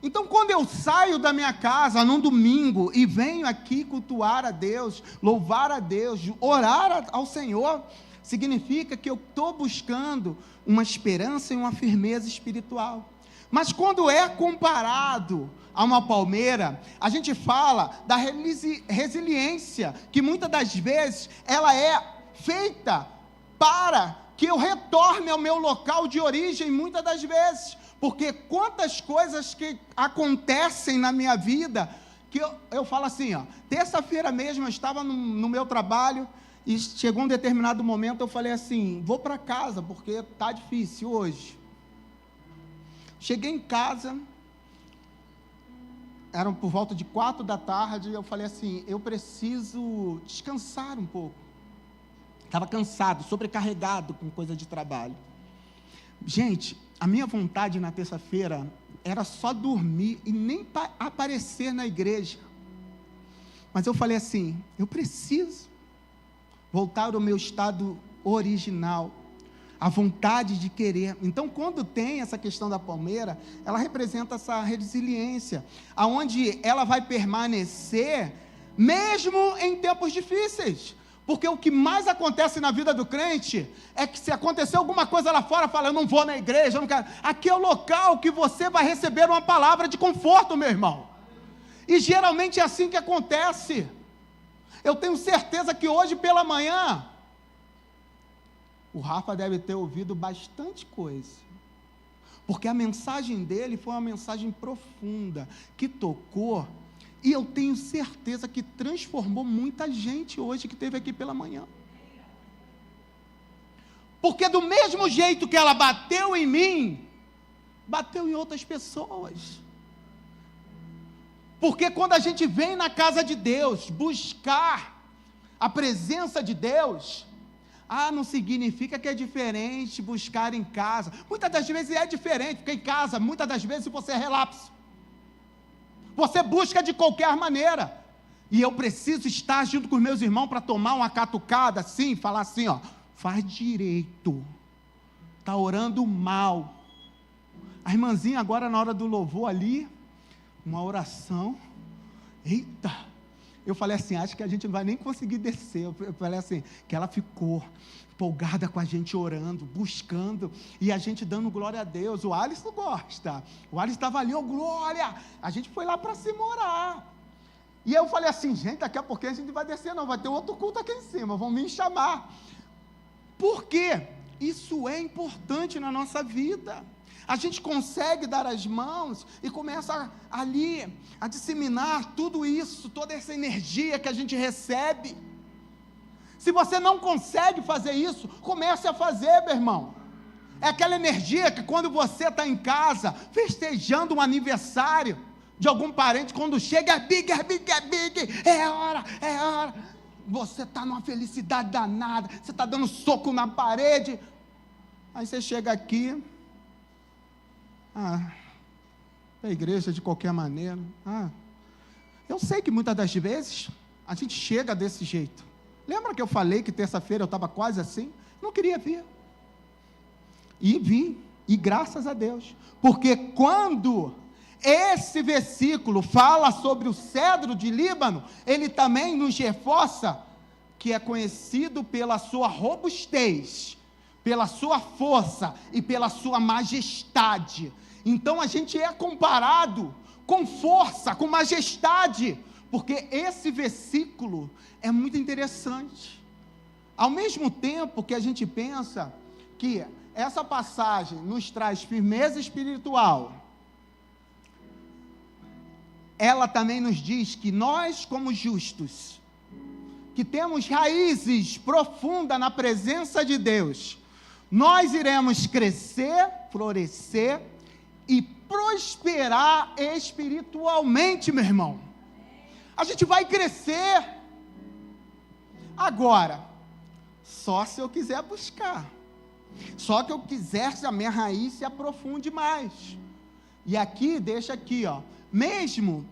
Então, quando eu saio da minha casa num domingo e venho aqui cultuar a Deus, louvar a Deus, orar ao Senhor, significa que eu estou buscando uma esperança e uma firmeza espiritual. Mas quando é comparado a uma palmeira, a gente fala da resiliência, que muitas das vezes ela é feita para que eu retorne ao meu local de origem, muitas das vezes, porque quantas coisas que acontecem na minha vida, que eu falo assim, ó, terça-feira mesmo eu estava no meu trabalho, e chegou um determinado momento, eu falei assim, vou para casa, porque está difícil hoje. Cheguei em casa, eram por volta de 4 da tarde, eu falei assim, eu preciso descansar um pouco. Estava cansado, sobrecarregado com coisa de trabalho. Gente, a minha vontade na terça-feira era só dormir e nem aparecer na igreja. Mas eu falei assim, eu preciso voltar ao meu estado original, a vontade de querer. Então, quando tem essa questão da palmeira, ela representa essa resiliência, aonde ela vai permanecer mesmo em tempos difíceis. Porque o que mais acontece na vida do crente é que se acontecer alguma coisa lá fora, fala, eu não vou na igreja, eu não quero. Aqui é o local que você vai receber uma palavra de conforto, meu irmão. E geralmente é assim que acontece. Eu tenho certeza que hoje pela manhã, o Rafa deve ter ouvido bastante coisa, porque a mensagem dele foi uma mensagem profunda, que tocou, e eu tenho certeza que transformou muita gente hoje que esteve aqui pela manhã. Porque do mesmo jeito que ela bateu em mim, bateu em outras pessoas. Porque quando a gente vem na casa de Deus buscar a presença de Deus, Ah, não significa que é diferente buscar em casa. Muitas das vezes é diferente, porque em casa, muitas das vezes você é relapso. Você busca de qualquer maneira. E eu preciso estar junto com os meus irmãos para tomar uma catucada assim, falar assim, ó, faz direito. Está orando mal. A irmãzinha agora na hora do louvor ali, uma oração. Eita! Eu falei assim, acho que a gente não vai nem conseguir descer. Eu falei assim, que ela ficou empolgada com a gente orando, buscando, e a gente dando glória a Deus. O Alisson gosta. O Alisson estava ali, ô glória! A gente foi lá para cima orar. E eu falei assim, gente, daqui a pouquinho a gente vai descer, não, vai ter outro culto aqui em cima, vão me chamar. Por quê? Isso é importante na nossa vida. A gente consegue dar as mãos e começa ali a disseminar tudo isso, toda essa energia que a gente recebe. Se você não consegue fazer isso, comece a fazer, meu irmão. É aquela energia que quando você está em casa, festejando um aniversário de algum parente, quando chega, é big, é hora. Você está numa felicidade danada, você está dando soco na parede, aí você chega aqui, a igreja de qualquer maneira, eu sei que muitas das vezes, a gente chega desse jeito. Lembra que eu falei que terça-feira eu estava quase assim? Não queria vir. E vim, e graças a Deus, porque quando esse versículo fala sobre o cedro de Líbano, ele também nos reforça que é conhecido pela sua robustez, pela sua força e pela sua majestade. Então a gente é comparado com força, com majestade, porque esse versículo é muito interessante. Ao mesmo tempo que a gente pensa que essa passagem nos traz firmeza espiritual, ela também nos diz que nós, como justos, que temos raízes profundas na presença de Deus, nós iremos crescer, florescer e prosperar espiritualmente, meu irmão. A gente vai crescer. Agora, só se eu quiser buscar. Só que eu quiser que a minha raiz se aprofunde mais. E aqui, deixa aqui, ó. Mesmo,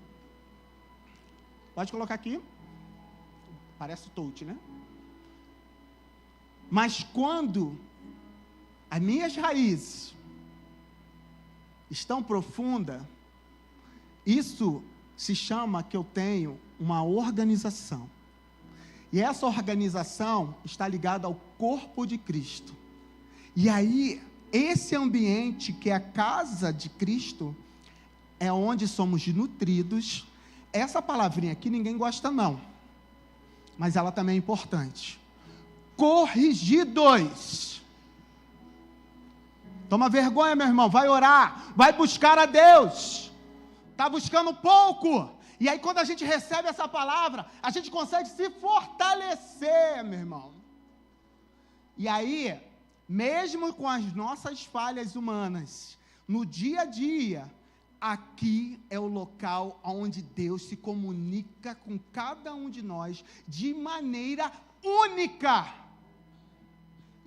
pode colocar aqui, parece touch, né? Mas quando as minhas raízes estão profundas, isso se chama que eu tenho uma organização. E essa organização está ligada ao corpo de Cristo. E aí, esse ambiente que é a casa de Cristo, é onde somos nutridos. Essa palavrinha aqui ninguém gosta não, mas ela também é importante. Corrigidos. Toma vergonha, meu irmão, vai orar, vai buscar a Deus. Está buscando pouco, e aí quando a gente recebe essa palavra, a gente consegue se fortalecer, meu irmão. E aí, mesmo com as nossas falhas humanas, no dia a dia, aqui é o local onde Deus se comunica com cada um de nós de maneira única.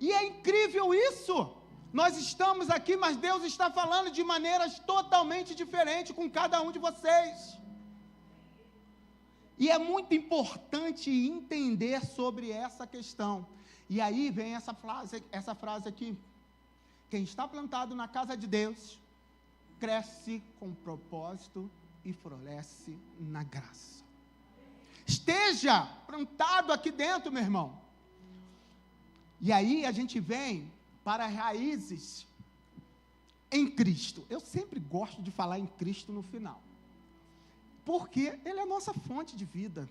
E é incrível isso. Nós estamos aqui, mas Deus está falando de maneiras totalmente diferentes com cada um de vocês. E é muito importante entender sobre essa questão. E aí vem essa frase aqui. Quem está plantado na casa de Deus, cresce com propósito e floresce na graça. Esteja plantado aqui dentro, meu irmão. E aí a gente vem para raízes em Cristo. Eu sempre gosto de falar em Cristo no final, porque Ele é a nossa fonte de vida.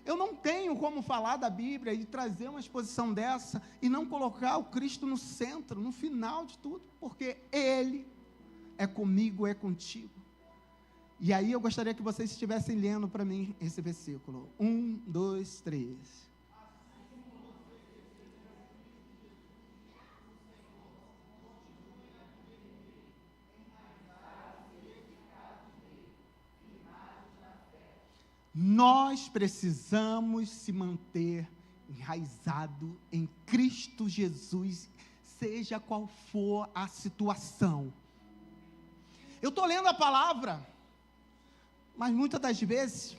Eu não tenho como falar da Bíblia e trazer uma exposição dessa e não colocar o Cristo no centro, no final de tudo, porque Ele é comigo, é contigo. E aí eu gostaria que vocês estivessem lendo para mim esse versículo. 1, 2, 3. Nós precisamos se manter enraizado em Cristo Jesus, seja qual for a situação. Eu estou lendo a palavra, mas muitas das vezes,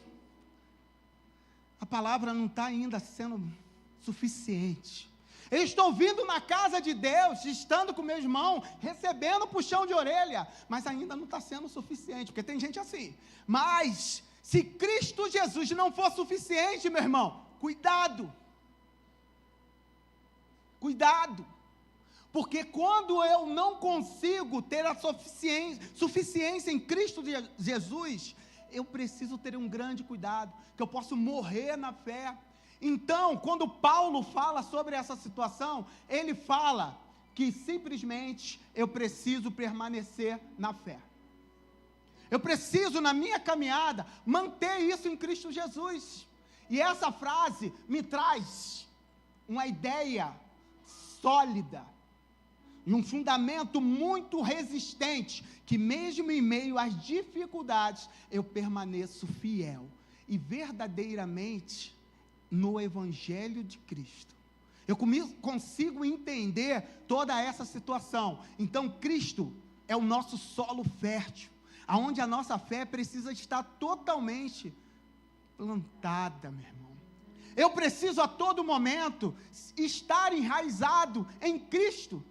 a palavra não está ainda sendo suficiente. Eu estou vindo na casa de Deus, estando com meu irmão, recebendo puxão de orelha, mas ainda não está sendo suficiente, porque tem gente assim. Mas, se Cristo Jesus não for suficiente, meu irmão, cuidado. Cuidado. Porque quando eu não consigo ter a suficiência em Cristo Jesus, eu preciso ter um grande cuidado, que eu posso morrer na fé. Então, quando Paulo fala sobre essa situação, ele fala que simplesmente eu preciso permanecer na fé. Eu preciso, na minha caminhada, manter isso em Cristo Jesus. E essa frase me traz uma ideia sólida e um fundamento muito resistente, que mesmo em meio às dificuldades, eu permaneço fiel e verdadeiramente no Evangelho de Cristo. Eu consigo entender toda essa situação. Então, Cristo é o nosso solo fértil, aonde a nossa fé precisa estar totalmente plantada, meu irmão. Eu preciso a todo momento estar enraizado em Cristo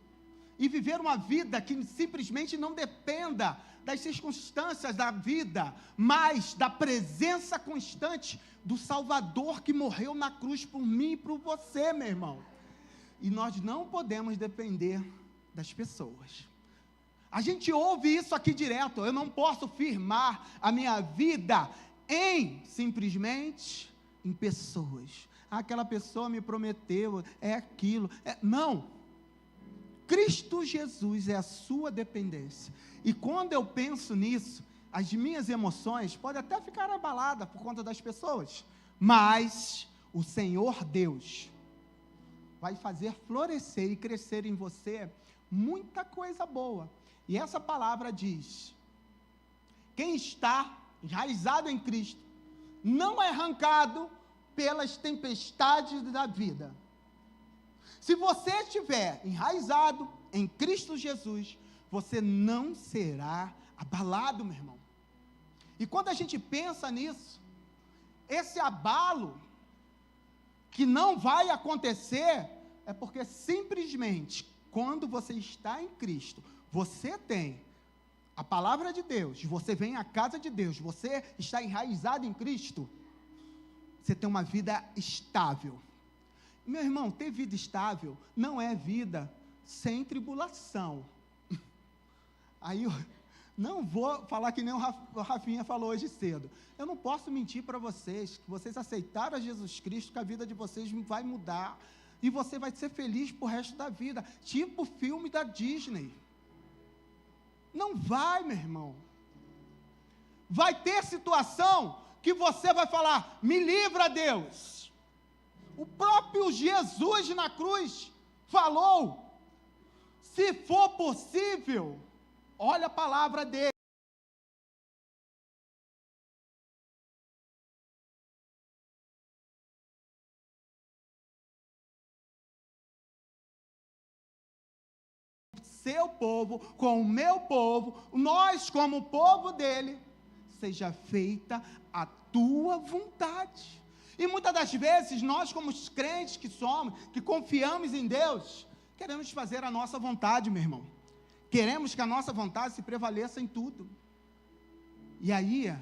e viver uma vida que simplesmente não dependa das circunstâncias da vida, mas da presença constante do Salvador que morreu na cruz por mim e por você, meu irmão. E nós não podemos depender das pessoas. A gente ouve isso aqui direto. Eu não posso firmar a minha vida simplesmente em pessoas. Aquela pessoa me prometeu, é aquilo. Não. Cristo Jesus é a sua dependência. E quando eu penso nisso, as minhas emoções podem até ficar abaladas por conta das pessoas, mas o Senhor Deus vai fazer florescer e crescer em você muita coisa boa. E essa palavra diz: quem está enraizado em Cristo não é arrancado pelas tempestades da vida. Se você estiver enraizado em Cristo Jesus, você não será abalado, meu irmão. E quando a gente pensa nisso, esse abalo que não vai acontecer, é porque simplesmente, quando você está em Cristo, você tem a palavra de Deus, você vem à casa de Deus, você está enraizado em Cristo, você tem uma vida estável. Meu irmão, ter vida estável não é vida sem tribulação. Aí eu não vou falar que nem o Rafinha falou hoje cedo. Eu não posso mentir para vocês, que vocês aceitaram a Jesus Cristo, que a vida de vocês vai mudar, e você vai ser feliz pro resto da vida, tipo o filme da Disney. Não vai, meu irmão. Vai ter situação que você vai falar: me livra, Deus. O próprio Jesus na cruz falou: se for possível, olha a palavra dele. Seu povo, com o meu povo, nós como povo dele, seja feita a tua vontade. E muitas das vezes, nós como os crentes que somos, que confiamos em Deus, queremos fazer a nossa vontade, meu irmão. Queremos que a nossa vontade se prevaleça em tudo. E aí,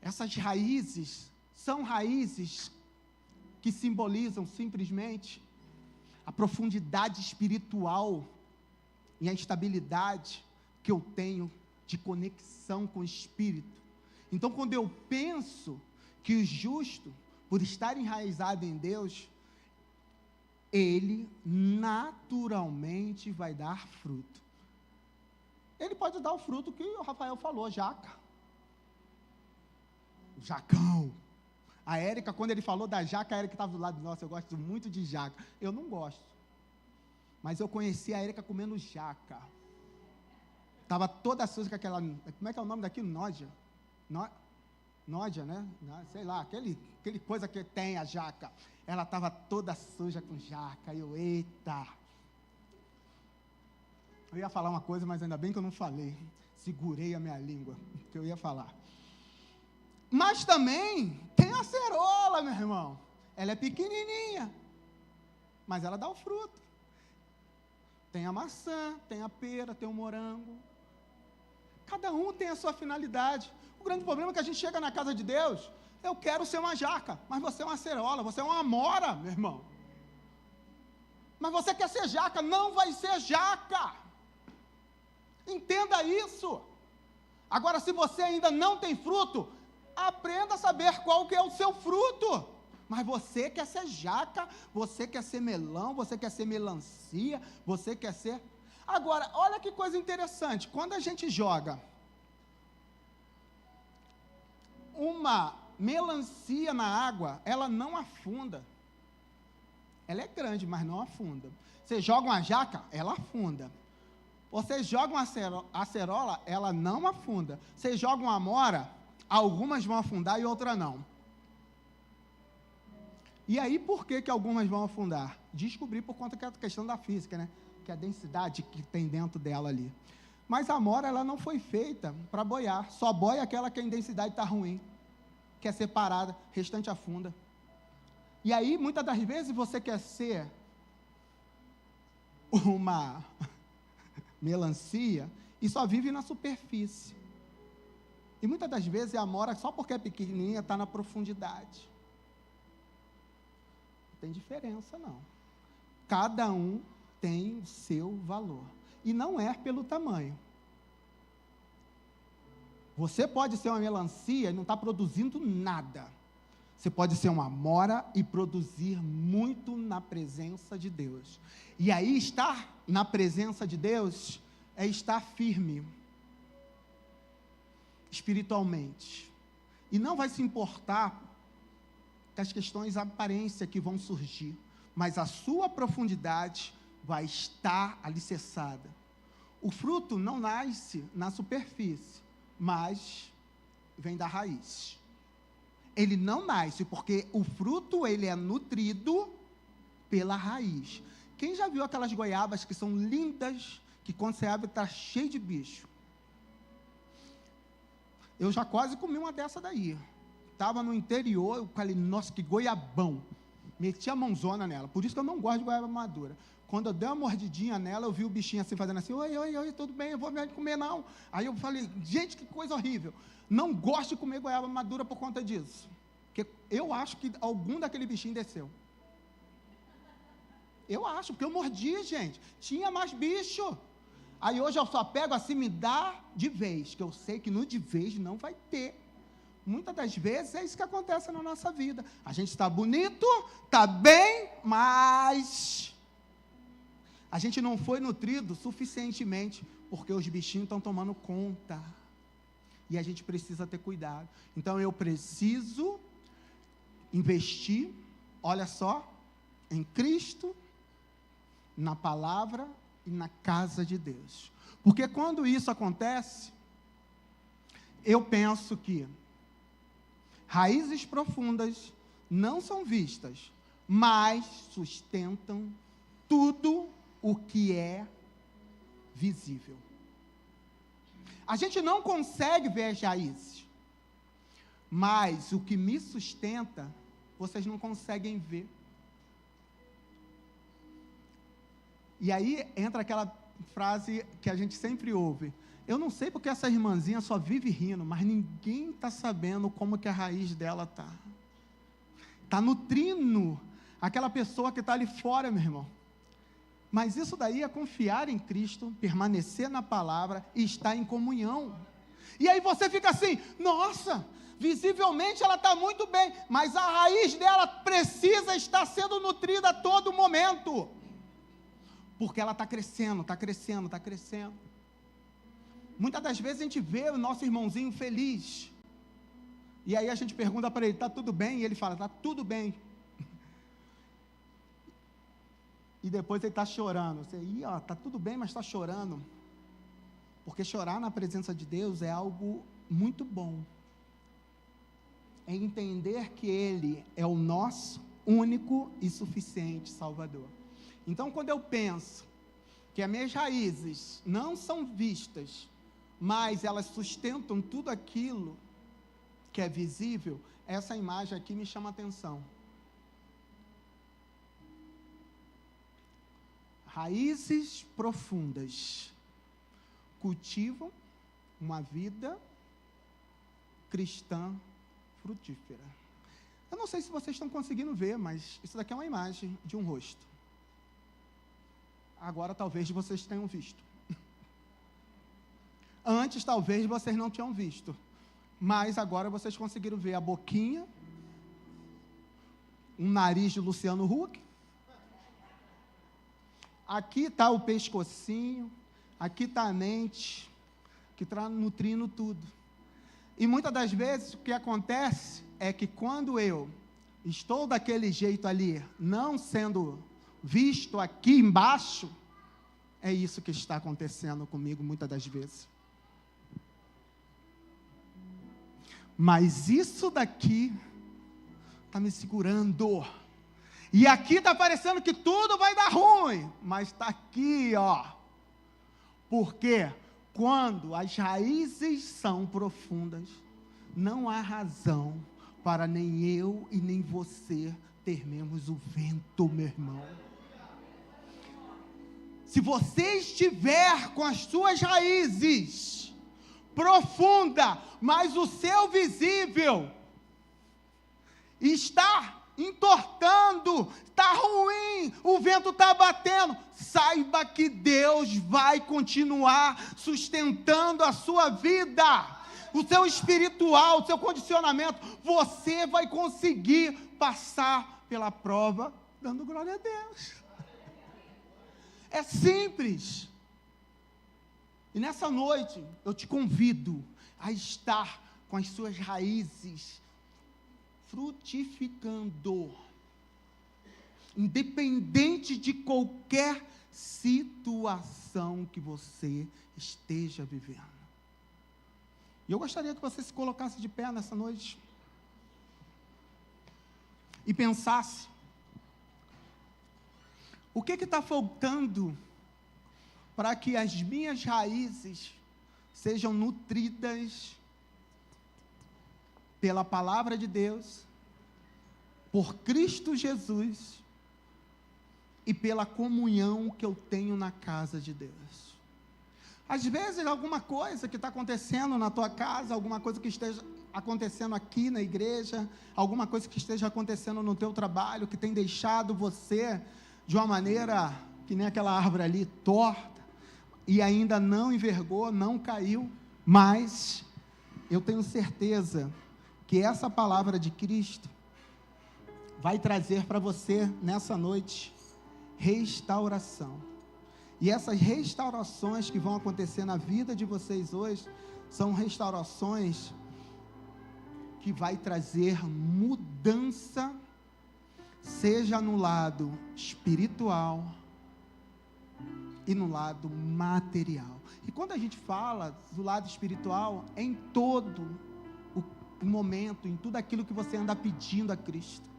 essas raízes, são raízes que simbolizam simplesmente a profundidade espiritual e a estabilidade que eu tenho de conexão com o Espírito. Então, quando eu penso que o justo, por estar enraizado em Deus, ele naturalmente vai dar fruto. Ele pode dar o fruto que o Rafael falou, jaca. Jacão. A Érica, quando ele falou da jaca, a Érica estava do lado, nossa, eu gosto muito de jaca. Eu não gosto. Mas eu conheci a Érica comendo jaca. Estava toda suja com aquela... Como é que é o nome daquilo? Noja? Nódia, né? Sei lá, aquele coisa que tem a jaca. Ela estava toda suja com jaca. Eita! Eu ia falar uma coisa, mas ainda bem que eu não falei. Segurei a minha língua, que eu ia falar. Mas também tem a acerola, meu irmão. Ela é pequenininha, mas ela dá o fruto. Tem a maçã, tem a pera, tem o morango. Cada um tem a sua finalidade. O grande problema é que a gente chega na casa de Deus, eu quero ser uma jaca, mas você é uma acerola, você é uma amora, meu irmão. Mas você quer ser jaca, não vai ser jaca. Entenda isso. Agora, se você ainda não tem fruto, aprenda a saber qual que é o seu fruto. Mas você quer ser jaca, você quer ser melão, você quer ser melancia, você quer ser... Agora, olha que coisa interessante. Quando a gente joga uma melancia na água, ela não afunda. Ela é grande, mas não afunda. Você joga uma jaca, ela afunda. Você joga uma acerola, ela não afunda. Você joga uma amora, algumas vão afundar e outras não. E aí, por que algumas vão afundar? Descobri por conta da questão da física, né? Que é a densidade que tem dentro dela ali. Mas a amora, ela não foi feita para boiar. Só boia aquela que a densidade está ruim, que é separada, o restante afunda. E aí, muitas das vezes, você quer ser uma melancia e só vive na superfície. E muitas das vezes a amora, só porque é pequenininha, está na profundidade. Não tem diferença, não. Cada um tem o seu valor. E não é pelo tamanho. Você pode ser uma melancia e não está produzindo nada. Você pode ser uma amora e produzir muito na presença de Deus. E aí, estar na presença de Deus é estar firme espiritualmente. E não vai se importar com as questões de aparência que vão surgir, mas a sua profundidade vai estar alicerçada. O fruto não nasce na superfície, mas vem da raiz. Ele não nasce porque o fruto ele é nutrido pela raiz. Quem já viu aquelas goiabas que são lindas, que quando você abre está cheio de bicho? Eu já quase comi uma dessa daí. Estava no interior, eu falei, nossa, que goiabão. Meti a mãozona nela. Por isso que eu não gosto de goiaba madura. Quando eu dei uma mordidinha nela, eu vi o bichinho assim, fazendo assim, oi, tudo bem, eu vou me comer não. Aí eu falei, gente, que coisa horrível. Não gosto de comer goiaba madura por conta disso. Porque eu acho que algum daquele bichinho desceu. Eu acho, porque eu mordi, gente. Tinha mais bicho. Aí hoje eu só pego assim, me dá de vez, que eu sei que no de vez não vai ter. Muitas das vezes é isso que acontece na nossa vida. A gente está bonito, está bem, mas a gente não foi nutrido suficientemente, porque os bichinhos estão tomando conta. E a gente precisa ter cuidado. Então eu preciso investir, olha só, em Cristo, na palavra e na casa de Deus. Porque quando isso acontece, eu penso que raízes profundas não são vistas, mas sustentam tudo o que é visível. A gente não consegue ver as raízes, mas o que me sustenta, vocês não conseguem ver. E aí entra aquela frase que a gente sempre ouve. Eu não sei porque essa irmãzinha só vive rindo, mas ninguém está sabendo como que a raiz dela está. Está nutrindo aquela pessoa que está ali fora, meu irmão. Mas isso daí é confiar em Cristo, permanecer na palavra e estar em comunhão. E aí você fica assim, nossa, visivelmente ela está muito bem, mas a raiz dela precisa estar sendo nutrida a todo momento. Porque ela está crescendo, está crescendo, está crescendo. Muitas das vezes a gente vê o nosso irmãozinho feliz. E aí a gente pergunta para ele, está tudo bem? E ele fala, está tudo bem. E depois ele está chorando. Você, está tudo bem, mas está chorando. Porque chorar na presença de Deus é algo muito bom. é entender que Ele é o nosso único e suficiente Salvador. Então, quando eu penso que as minhas raízes não são vistas, mas elas sustentam tudo aquilo que é visível, essa imagem aqui me chama a atenção. Raízes profundas cultivam uma vida cristã frutífera. Eu não sei se vocês estão conseguindo ver, mas isso daqui é uma imagem de um rosto. Agora talvez vocês tenham visto. Antes talvez vocês não tinham visto, mas agora vocês conseguiram ver a boquinha, um nariz de Luciano Huck. Aqui está o pescocinho, aqui está a mente, que está nutrindo tudo. E muitas das vezes o que acontece é que quando eu estou daquele jeito ali, não sendo visto aqui embaixo, é isso que está acontecendo comigo muitas das vezes. Mas isso daqui está me segurando. E aqui está parecendo que tudo vai dar ruim, mas está aqui, ó. Porque quando as raízes são profundas, não há razão para nem eu e nem você termos o vento, meu irmão. Se você estiver com as suas raízes profunda, mas o seu visível está entortando, está ruim, o vento está batendo, saiba que Deus vai continuar sustentando a sua vida, o seu espiritual, o seu condicionamento. Você vai conseguir passar pela prova dando glória a Deus. É simples. E nessa noite eu te convido a estar com as suas raízes frutificando, independente de qualquer situação que você esteja vivendo. E eu gostaria que você se colocasse de pé nessa noite e pensasse: o que está faltando para que as minhas raízes sejam nutridas pela palavra de Deus, por Cristo Jesus e pela comunhão que eu tenho na casa de Deus? Às vezes alguma coisa que está acontecendo na tua casa, alguma coisa que esteja acontecendo aqui na igreja, alguma coisa que esteja acontecendo no teu trabalho, que tem deixado você de uma maneira que nem aquela árvore ali, torta, e ainda não envergou, não caiu, mas eu tenho certeza que essa palavra de Cristo vai trazer para você nessa noite restauração. E essas restaurações que vão acontecer na vida de vocês hoje são restaurações que vai trazer mudança, seja no lado espiritual e no lado material. E quando a gente fala do lado espiritual, é em todo o momento, em tudo aquilo que você anda pedindo a Cristo.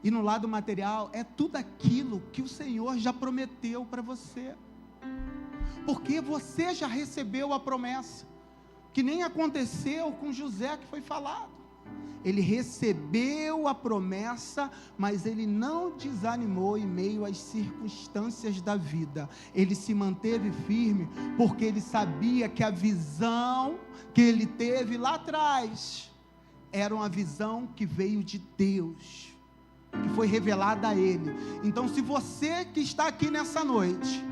E no lado material, é tudo aquilo que o Senhor já prometeu para você. Porque você já recebeu a promessa, que nem aconteceu com José, que foi falado. Ele recebeu a promessa, mas ele não desanimou em meio às circunstâncias da vida. Ele se manteve firme, porque ele sabia que a visão que ele teve lá atrás era uma visão que veio de Deus, que foi revelada a ele. Então, se você que está aqui nessa noite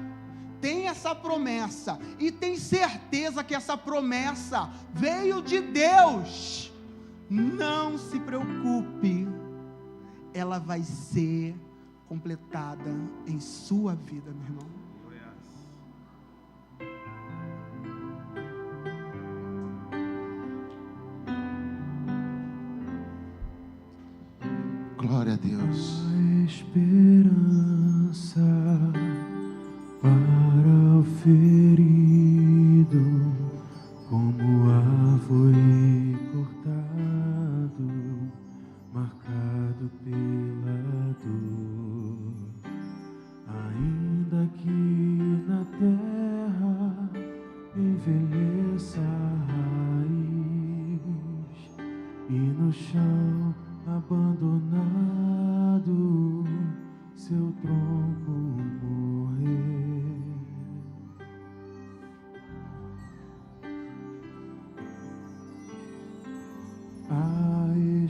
tem essa promessa e tem certeza que essa promessa veio de Deus, não se preocupe, ela vai ser completada em sua vida, meu irmão. Glória a Deus. A esperança para o ferido, como árvore cortada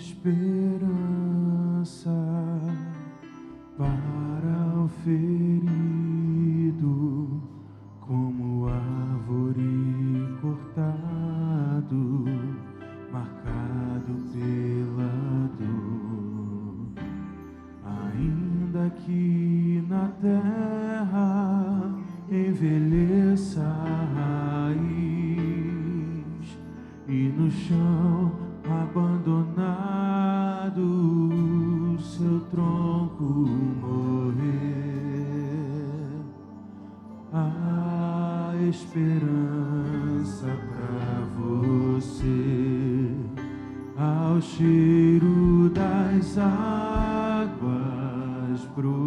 esperança para o ferido, como árvore cortado, marcado pela dor. Ainda que na terra envelheça a raiz e no chão abandonado seu tronco morrer, há esperança pra você. Ao cheiro das águas brotará,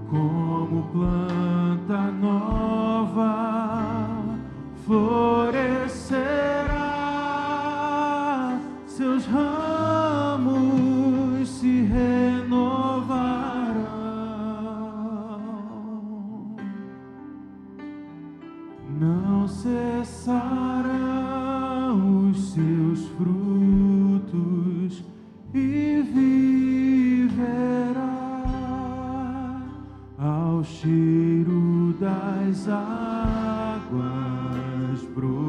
como planta nova florescerá, seus ramos se renovarão, não cessarão os seus frutos e viverá ao cheiro das águas brotará,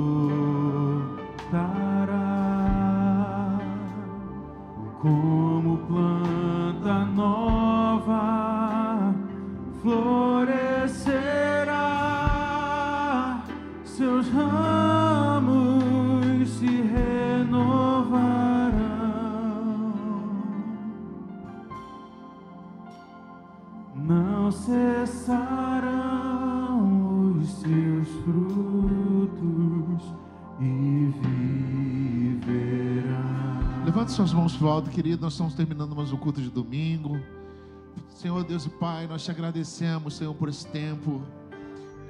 como planta nova florescerá, seus ramos se renovarão, não cessarão os seus frutos e viverá. Levante suas mãos para o alto, querido. Nós estamos terminando mais um culto de domingo. Senhor Deus e Pai, nós te agradecemos, Senhor, por esse tempo.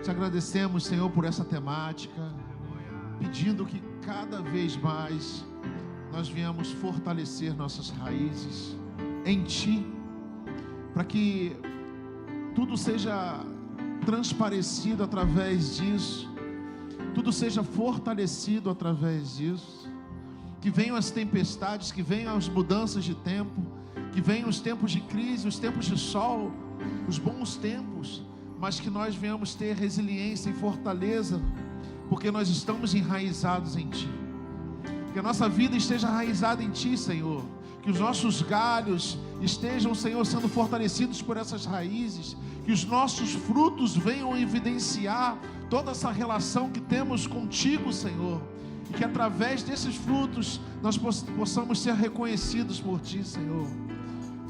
Te agradecemos, Senhor, por essa temática, pedindo que cada vez mais nós venhamos fortalecer nossas raízes em Ti, para que tudo seja transparecido através disso, tudo seja fortalecido através disso, que venham as tempestades, que venham as mudanças de tempo, que venham os tempos de crise, os tempos de sol, os bons tempos, mas que nós venhamos ter resiliência e fortaleza, porque nós estamos enraizados em Ti. Que a nossa vida esteja enraizada em Ti, Senhor. Que os nossos galhos estejam, Senhor, sendo fortalecidos por essas raízes. Que os nossos frutos venham evidenciar toda essa relação que temos contigo, Senhor. E que através desses frutos nós possamos ser reconhecidos por Ti, Senhor.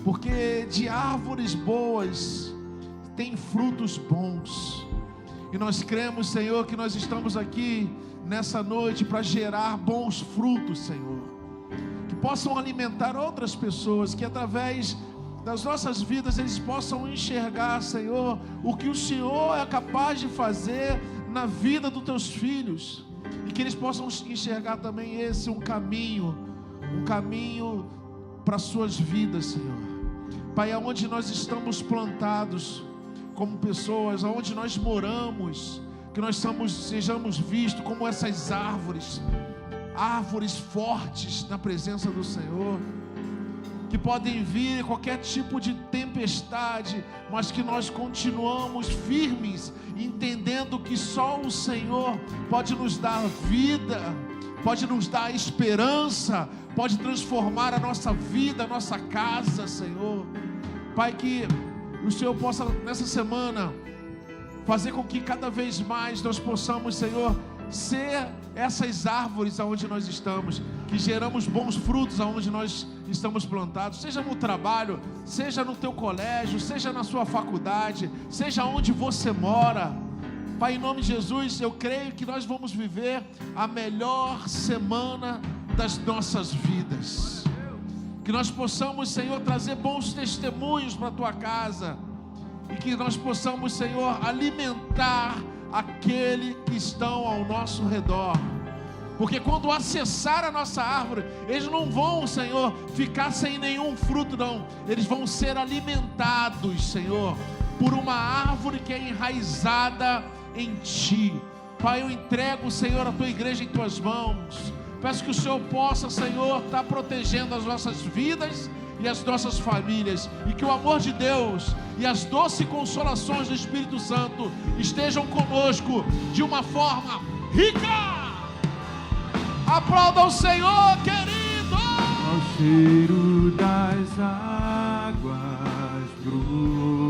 Porque de árvores boas tem frutos bons. E nós cremos, Senhor, que nós estamos aqui nessa noite para gerar bons frutos, Senhor, que possam alimentar outras pessoas, que através das nossas vidas eles possam enxergar, Senhor, o que o Senhor é capaz de fazer na vida dos Teus filhos, e que eles possam enxergar também esse um caminho para as suas vidas, Senhor. Pai, aonde nós estamos plantados como pessoas, aonde nós moramos, que nós sejamos vistos como essas árvores fortes na presença do Senhor, que podem vir qualquer tipo de tempestade, mas que nós continuamos firmes, entendendo que só o Senhor pode nos dar vida, pode nos dar esperança, pode transformar a nossa vida, a nossa casa, Senhor. Pai, que o Senhor possa nessa semana fazer com que cada vez mais nós possamos, Senhor, ser essas árvores aonde nós estamos, que geramos bons frutos aonde nós estamos plantados, seja no trabalho, seja no teu colégio, seja na sua faculdade, seja onde você mora. Pai, em nome de Jesus, eu creio que nós vamos viver a melhor semana das nossas vidas, que nós possamos, Senhor, trazer bons testemunhos para a tua casa, e que nós possamos, Senhor, alimentar aquele que estão ao nosso redor, porque quando acessar a nossa árvore, eles não vão, Senhor, ficar sem nenhum fruto, não, eles vão ser alimentados, Senhor, por uma árvore que é enraizada em Ti. Pai, eu entrego, Senhor, a tua igreja em tuas mãos. Peço que o Senhor possa, Senhor, estar protegendo as nossas vidas e as nossas famílias, e que o amor de Deus e as doces consolações do Espírito Santo estejam conosco de uma forma rica. Aplauda o Senhor, querido! Ao cheiro das águas brutas,